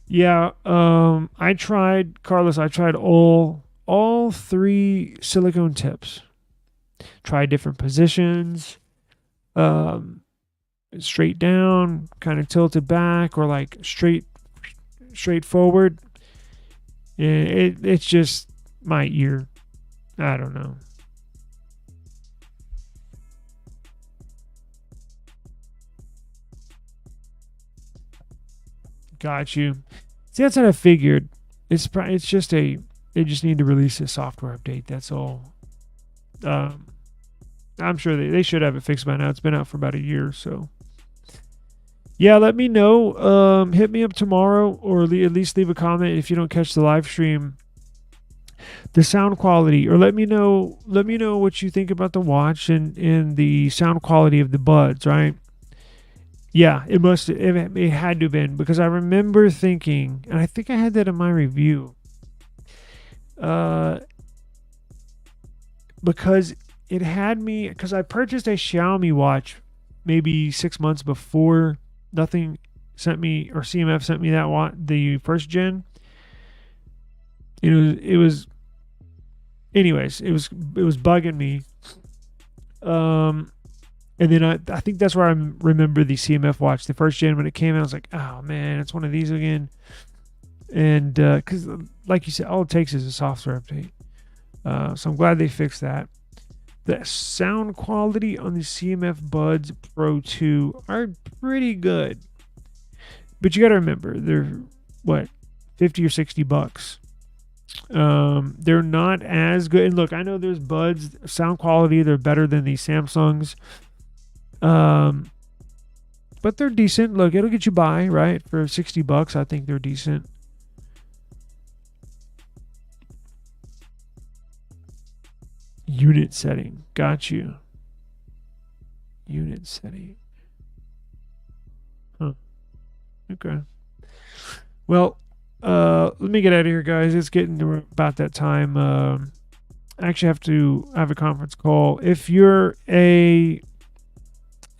Yeah, I tried all three silicone tips. Tried different positions, straight down, kind of tilted back, or like straight forward. It's just my ear. I don't know. Got you. See, that's what I figured. It's just they just need to release a software update. That's all. I'm sure they should have it fixed by now. It's been out for about a year, so. Yeah, let me know. Hit me up tomorrow, or at least leave a comment if you don't catch the live stream. The sound quality, or let me know what you think about the watch and the sound quality of the buds, right? Yeah, it had to have been, because I remember thinking, and I think I had that in my review, because it had me, because I purchased a Xiaomi watch maybe 6 months before. Nothing sent me, or CMF sent me that watch, the first gen. It was bugging me. And then I think that's where I remember the CMF watch, the first gen, when it came out. I was like, oh man, it's one of these again. And because like you said, all it takes is a software update. So I'm glad they fixed that. The sound quality on the CMF Buds Pro 2 are pretty good. But you got to remember, they're what, $50 or $60. They're not as good. And look, I know there's Buds sound quality, they're better than the Samsungs. But they're decent. Look, it'll get you by, right? For $60, I think they're decent. Unit setting. Got you. Unit setting. Huh. Okay. Well, let me get out of here, guys. It's getting to about that time. I actually have to have a conference call. If you're a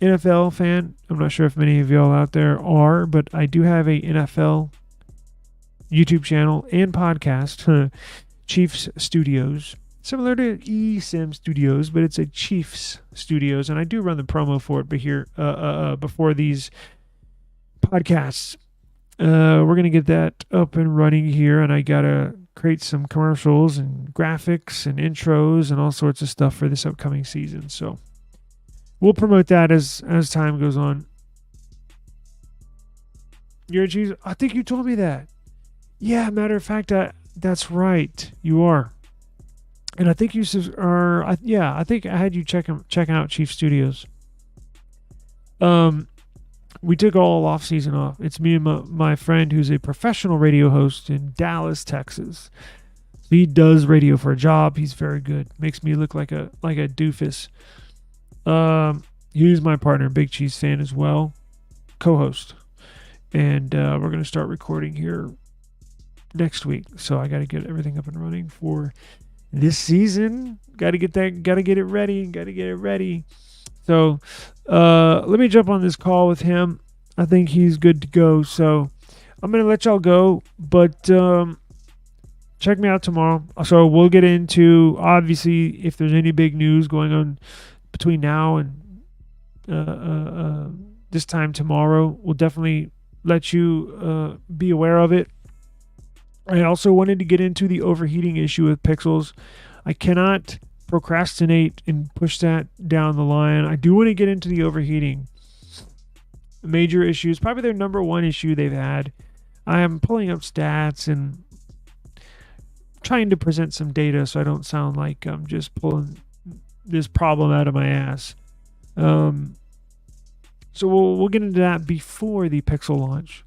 NFL fan, I'm not sure if many of y'all out there are, but I do have a NFL YouTube channel and podcast, Chiefs Studios. Similar to eSIM Studios, but it's a Chiefs Studios, and I do run the promo for it. But here, before these podcasts, we're gonna get that up and running here, and I gotta create some commercials and graphics and intros and all sorts of stuff for this upcoming season. So we'll promote that as time goes on. You're a Chiefs? I think you told me that. Yeah, matter of fact, That's right. You are. And I think you are. I think I had you check out Chief Studios. We took all off season off. It's me and my friend who's a professional radio host in Dallas, Texas. He does radio for a job. He's very good. Makes me look like a doofus. He's my partner, big Cheese fan as well, co-host. And we're gonna start recording here next week. So I got to get everything up and running for this season. Got to get it ready. So let me jump on this call with him. I think he's good to go. So I'm going to let y'all go, but check me out tomorrow. So we'll get into, obviously, if there's any big news going on between now and this time tomorrow. We'll definitely let you be aware of it. I also wanted to get into the overheating issue with Pixels. I cannot procrastinate and push that down the line. I do want to get into the overheating. Major issues, probably their number one issue they've had. I am pulling up stats and trying to present some data so I don't sound like I'm just pulling this problem out of my ass. So we'll get into that before the Pixel launch.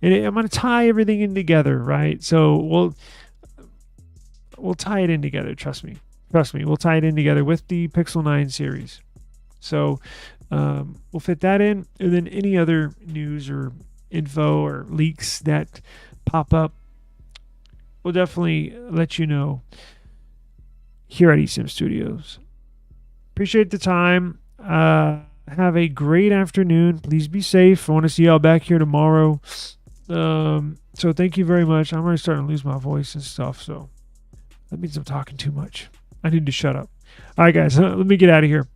And I'm going to tie everything in together, right? So we'll tie it in together, trust me. We'll tie it in together with the Pixel 9 series. So we'll fit that in, and then any other news or info or leaks that pop up, we'll definitely let you know here at eSIM Studios. Appreciate the time. Have a great afternoon. Please be safe. I want to see y'all back here tomorrow. So thank you very much. I'm already starting to lose my voice and stuff, so that means I'm talking too much. I need to shut up. All right, guys, let me get out of here.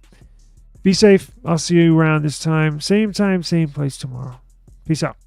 Be safe. I'll see you around this time. Same place tomorrow. Peace out.